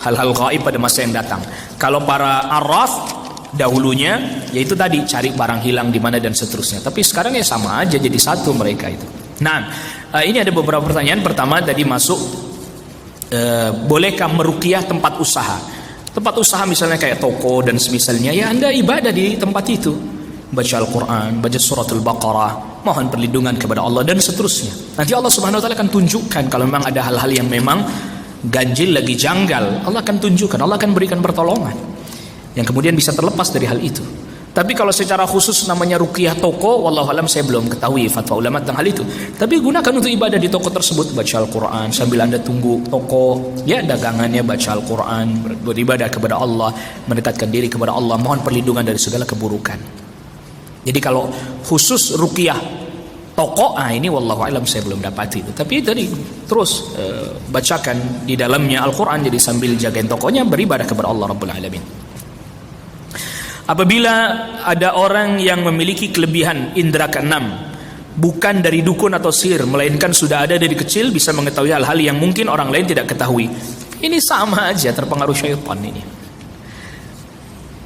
hal-hal gaib pada masa yang datang. Kalau para arraf dahulunya yaitu tadi cari barang hilang di mana dan seterusnya. Tapi sekarang ya sama aja, jadi satu mereka itu. Nah, ini ada beberapa pertanyaan. Pertama tadi masuk bolehkah meruqyah tempat usaha? Tempat usaha misalnya kayak toko dan semisalnya, ya Anda ibadah di tempat itu, baca Al-Quran, baca suratul Baqarah, mohon perlindungan kepada Allah dan seterusnya. Nanti Allah Subhanahu Wa Taala akan tunjukkan kalau memang ada hal-hal yang memang ganjil lagi janggal, Allah akan tunjukkan, Allah akan berikan pertolongan yang kemudian bisa terlepas dari hal itu. Tapi kalau secara khusus namanya ruqyah toko, wallahu alam saya belum ketahui fatwa ulama tentang hal itu. Tapi gunakan untuk ibadah di toko tersebut, baca Al-Quran sambil Anda tunggu toko, ya dagangannya baca Al-Quran, beribadah kepada Allah, mendekatkan diri kepada Allah, mohon perlindungan dari segala keburukan. Jadi kalau khusus ruqyah toko, ini wallahu alam saya belum dapati itu. Tapi tadi terus bacakan di dalamnya Al-Quran, jadi sambil jagain tokonya beribadah kepada Allah Rabbul Alamin. Apabila ada orang yang memiliki kelebihan indera keenam, bukan dari dukun atau sihir, melainkan sudah ada dari kecil, bisa mengetahui hal-hal yang mungkin orang lain tidak ketahui. Ini sama aja terpengaruh syaitan ini.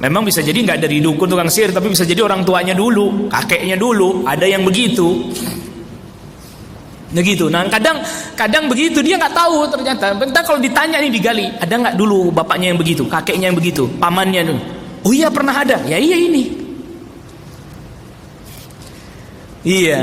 Memang bisa jadi nggak dari dukun tukang sihir, tapi bisa jadi orang tuanya dulu, kakeknya dulu, ada yang begitu. Begitu. Nah kadang begitu dia nggak tahu ternyata. Bentar kalau ditanya nih digali, ada nggak dulu bapaknya yang begitu, kakeknya yang begitu, pamannya dulu. Oh iya pernah ada, ya iya ini. Iya.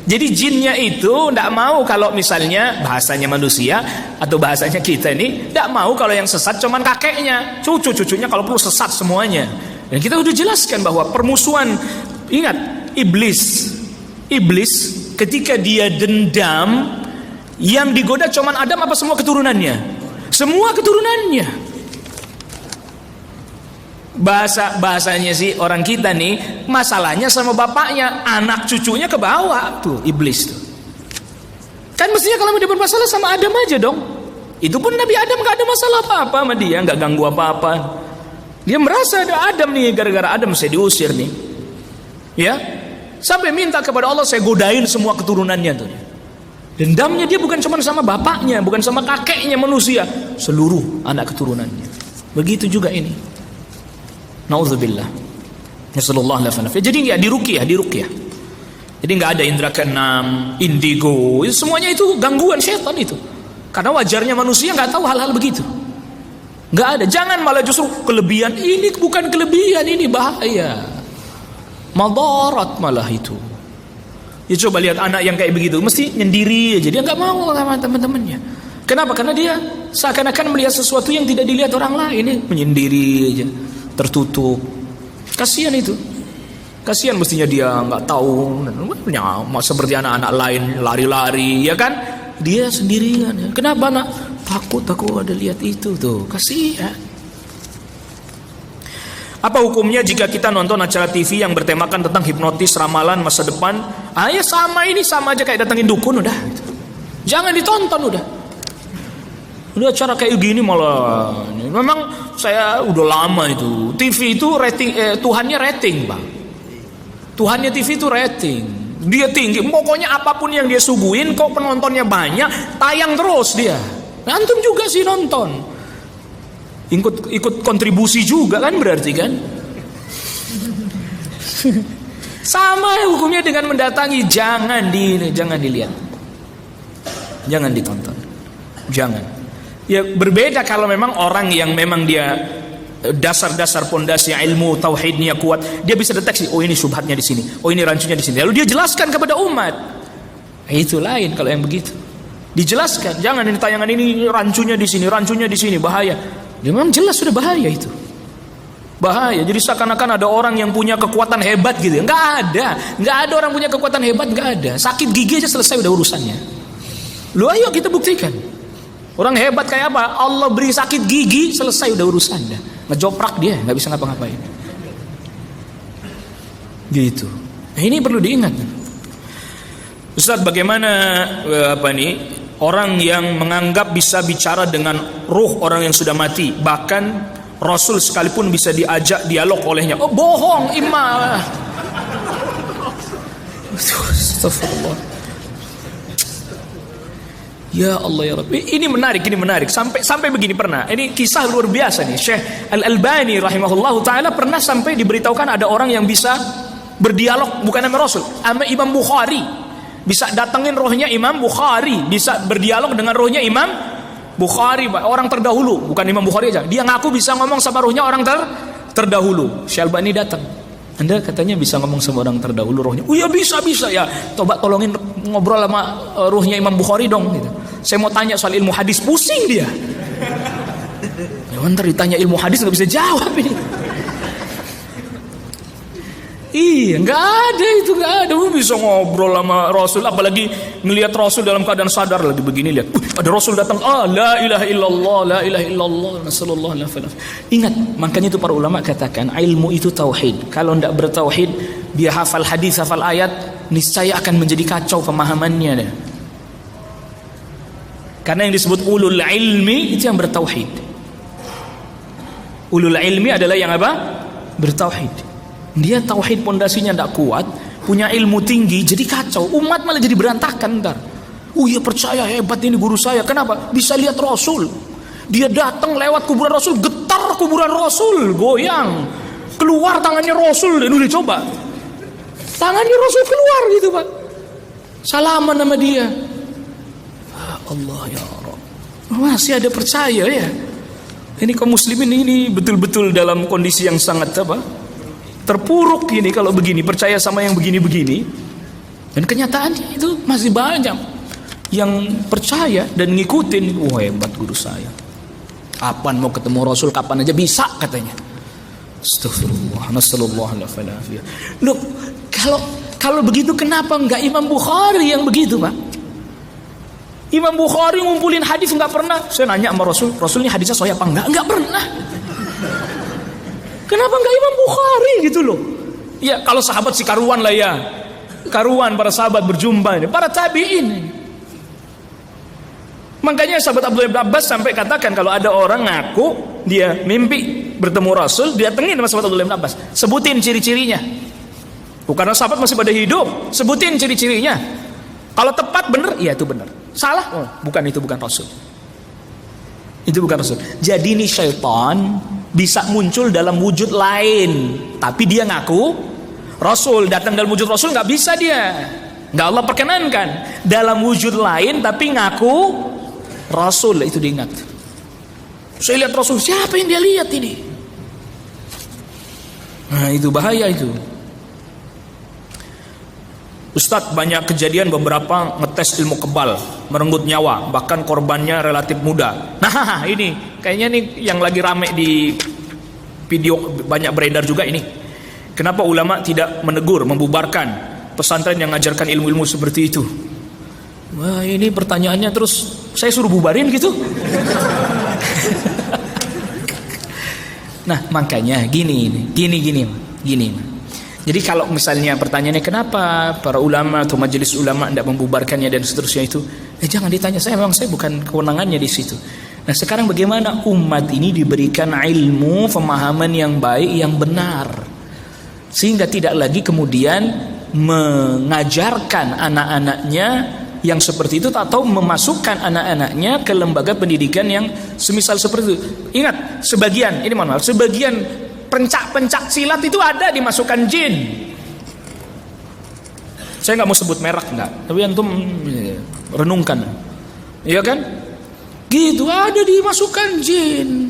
Jadi jinnya itu tidak mau kalau misalnya bahasanya manusia atau bahasanya kita ini tidak mau kalau yang sesat cuman kakeknya, cucu-cucunya kalau perlu sesat semuanya. Dan kita udah jelaskan bahwa permusuhan, ingat iblis ketika dia dendam, yang digoda cuman Adam apa semua keturunannya? Semua keturunannya. Bahasanya sih orang kita nih, masalahnya sama bapaknya, anak cucunya ke bawah tuh iblis tuh. Kan mestinya kalau dia bermasalah sama Adam aja dong. Itu pun Nabi Adam gak ada masalah apa-apa sama dia, gak ganggu apa-apa. Dia merasa ada Adam nih, gara-gara Adam saya diusir nih. Ya, sampai minta kepada Allah, saya godain semua keturunannya tuh. Dendamnya dia bukan cuma sama bapaknya, bukan sama kakeknya manusia, seluruh anak keturunannya. Begitu juga ini. Nauzubillah. Nasallallahu alaihi wasallam. Jadi enggak diruqyah. Jadi enggak ada indera keenam, indigo, semuanya itu gangguan setan itu. Karena wajarnya manusia enggak tahu hal-hal begitu. Enggak ada. Jangan malah justru kelebihan. Ini bukan kelebihan, ini bahaya. Madarat malah itu. Ya coba lihat anak yang kayak begitu, mesti nyendiri aja, dia enggak mau sama teman-temannya. Kenapa? Karena dia seakan-akan melihat sesuatu yang tidak dilihat orang lain, ini menyendiri aja. Tertutup, kasihan itu, kasihan mestinya dia nggak tahu, seperti anak-anak lain lari-lari, ya kan? Dia sendirian. Kenapa nak? Takut aku ada lihat itu tuh, kasihan. Apa hukumnya jika kita nonton acara TV yang bertemakan tentang hipnotis, ramalan masa depan? Ya sama aja kayak datengin dukun udah. Jangan ditonton udah. Udah acara kayak gini malah. Memang saya udah lama itu. TV itu rating, Tuhannya rating, Bang. Tuhannya TV itu rating. Dia tinggi. Pokoknya apapun yang dia suguhin, kok penontonnya banyak, tayang terus dia. Antum juga sih nonton. Ikut kontribusi juga kan berarti kan? Sama hukumnya dengan mendatangi, jangan dilihat. Jangan ditonton. Jangan. Ya berbeda kalau memang orang yang memang dia dasar-dasar pondasi ilmu tauhidnya kuat, dia bisa deteksi, oh ini syubhatnya di sini, oh ini rancunya di sini. Lalu dia jelaskan kepada umat. Itu lain kalau yang begitu. Dijelaskan, jangan ini tayangan ini rancunya di sini, bahaya. Dia memang jelas sudah bahaya itu. Bahaya. Jadi seakan-akan ada orang yang punya kekuatan hebat gitu. Nggak ada orang punya kekuatan hebat, nggak ada. Sakit gigi aja selesai udah urusannya. Lu ayo kita buktikan. Orang hebat kayak apa? Allah beri sakit gigi selesai udah urusannya. Ngejoprak dia, nggak bisa ngapa-ngapain. Gitu. Nah, ini perlu diingat. Ustaz, bagaimana orang yang menganggap bisa bicara dengan ruh orang yang sudah mati, bahkan Rasul sekalipun bisa diajak dialog olehnya? Oh, bohong, imam. Astagfirullah. Ya Allah ya Rabbi. Ini menarik. Sampai begini pernah. Ini kisah luar biasa nih. Syekh Al-Albani rahimahullahu taala pernah sampai diberitahukan ada orang yang bisa berdialog bukan sama Rasul, sama Imam Bukhari. Bisa datengin rohnya Imam Bukhari, bisa berdialog dengan rohnya Imam Bukhari, orang terdahulu, bukan Imam Bukhari aja. Dia ngaku bisa ngomong sama ruhnya orang terdahulu. Syekh Albani datang. Anda katanya bisa ngomong sama orang terdahulu rohnya. Oh ya bisa ya. Coba tolongin ngobrol sama ruhnya Imam Bukhari dong. Gitu. Saya mau tanya soal ilmu hadis, pusing dia. Ya ntar ditanya ilmu hadis nggak bisa jawab ini. Iya, nggak ada. Bisa ngobrol sama Rasul, apalagi ngelihat Rasul dalam keadaan sadar lagi begini, lihat, ada Rasul datang, la ilaha illallah, nasallallahu alaihi wasallam. Ingat, makanya itu para ulama katakan ilmu itu tauhid. Kalau tidak bertauhid, dia hafal hadis, hafal ayat, niscaya akan menjadi kacau pemahamannya. Karena yang disebut ulul ilmi itu yang bertauhid. Ulul ilmi adalah yang apa? Bertauhid. Dia tauhid pondasinya tidak kuat, punya ilmu tinggi, jadi kacau. Umat malah jadi berantakan ntar. Ya percaya hebat ini guru saya. Kenapa? Bisa lihat Rasul. Dia datang lewat kuburan Rasul, getar kuburan Rasul, goyang. Keluar tangannya Rasul, dan udah coba. Tangannya Rasul keluar gitu Pak. Salaman sama dia. Allah ya Allah. Masih ada percaya ya. Ini kaum muslimin ini betul-betul dalam kondisi yang sangat terpuruk ini kalau begini, percaya sama yang begini-begini. Dan kenyataannya itu masih banyak yang percaya dan ngikutin. Hebat guru saya. Kapan mau ketemu Rasul, kapan aja bisa katanya. Astagfirullah, nasallallahu alaihi wasallam. Loh, kalau begitu kenapa enggak Imam Bukhari yang begitu, Pak? Imam Bukhari ngumpulin hadis enggak pernah. Saya nanya sama Rasul ini hadisnya sahih apa enggak? Enggak pernah. Kenapa enggak Imam Bukhari gitu loh? Ya kalau sahabat sih karuan lah ya. Karuan para sahabat berjumpa ini, para tabi'in. Makanya sahabat Abdullah bin Abbas sampai katakan kalau ada orang ngaku dia mimpi bertemu Rasul, dia tengin sama sahabat Abdullah bin Abbas. Sebutin ciri-cirinya. Karena sahabat masih pada hidup, sebutin ciri-cirinya. Kalau tepat benar, iya itu benar. Salah, bukan itu bukan Rasul. Itu bukan Rasul. Jadi ini syaitan bisa muncul dalam wujud lain, tapi dia ngaku Rasul. Datang dalam wujud Rasul nggak bisa dia, nggak Allah perkenankan. Dalam wujud lain tapi ngaku Rasul, itu diingat. Saya lihat Rasul, siapa yang dia lihat ini? Nah itu bahaya itu. Ustadz, banyak kejadian beberapa ngetes ilmu kebal, merenggut nyawa, bahkan korbannya relatif muda. Nah ini kayaknya nih yang lagi rame di video, banyak beredar juga ini. Kenapa ulama tidak menegur, membubarkan pesantren yang mengajarkan ilmu-ilmu seperti itu? Wah ini pertanyaannya, terus saya suruh bubarin gitu. Nah makanya gini. Jadi kalau misalnya pertanyaannya kenapa para ulama atau majelis ulama tidak membubarkannya dan seterusnya itu, jangan ditanya saya, memang saya bukan kewenangannya di situ. Nah sekarang bagaimana umat ini diberikan ilmu, pemahaman yang baik, yang benar, sehingga tidak lagi kemudian mengajarkan anak-anaknya yang seperti itu, atau memasukkan anak-anaknya ke lembaga pendidikan yang semisal seperti itu. Ingat, sebagian pencak silat itu ada dimasukkan jin. Saya nggak mau sebut merek nggak, tapi antum renungkan, iya kan? Gitu ada dimasukkan jin.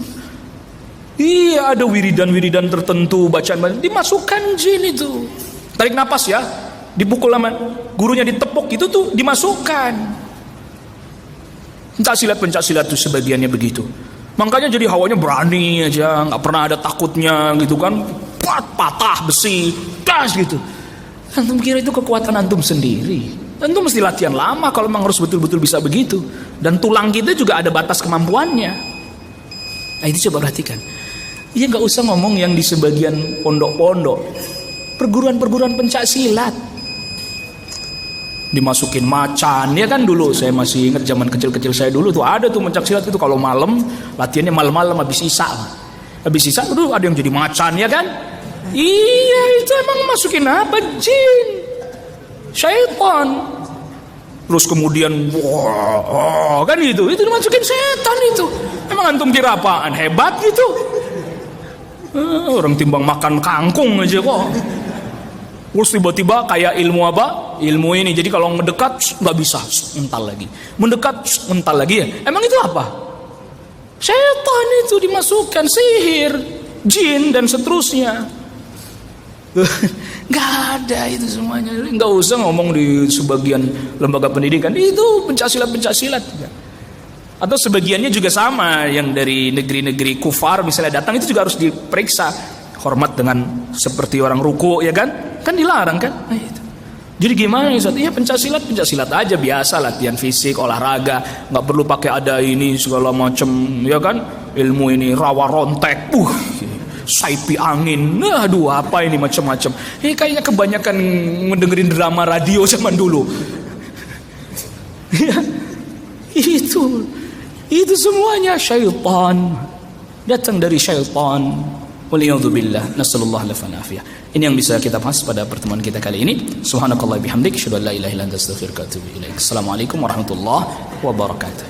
Iya ada wiridan tertentu, bacaan dimasukkan jin itu. Tarik napas ya, dipukul sama gurunya, ditepuk, itu tuh dimasukkan. Pencak silat itu sebagiannya begitu. Makanya jadi hawanya berani aja, nggak pernah ada takutnya gitu kan. Patah besi, gas gitu. Antum kira itu kekuatan antum sendiri? Antum mesti latihan lama kalau memang harus betul-betul bisa begitu. Dan tulang kita juga ada batas kemampuannya. Nah itu coba perhatikan. Ya nggak usah ngomong yang di sebagian pondok-pondok, perguruan-perguruan pencak silat. Dimasukin macan, ya kan dulu saya masih ingat zaman kecil-kecil saya dulu tuh ada tuh pencak silat itu kalau malam latihannya malam-malam habis isya tuh ada yang jadi macan ya kan. Iya itu emang masukin apa? Jin, syaitan. Terus kemudian wah kan itu dimasukin setan itu. Emang antum kira apaan hebat gitu? Orang timbang makan kangkung aja kok. Terus tiba-tiba kayak ilmu apa? Ilmu ini. Jadi kalau mendekat nggak bisa, ental lagi. Mendekat ental lagi ya. Emang itu apa? Setan itu dimasukkan, sihir, jin dan seterusnya. Nggak ada itu semuanya. Nggak usah ngomong di sebagian lembaga pendidikan. Itu pencaksilat. Atau sebagiannya juga sama, yang dari negeri-negeri kufar misalnya datang itu juga harus diperiksa. Hormat dengan seperti orang ruku ya kan? Kan dilarang kan? Nah, itu. Jadi gimana Ustaz? Ya pencaksilat aja biasa, latihan fisik, olahraga, nggak perlu pakai ada ini segala macam ya kan? Ilmu ini rawa rontek, saipi angin, aduh apa ini macam-macam. Kayaknya kebanyakan mendengerin drama radio zaman dulu. Ya, itu semuanya syaitan, datang dari syaitan. Waliyadzubillah, nasallallahu alaihi wasallam. Ini yang bisa kita bahas pada pertemuan kita kali ini. Subhanakallah bihamdik, asyhadu an la ilaha illa anta astaghfiruka wa atubu ilaik. Assalamualaikum warahmatullahi wabarakatuh.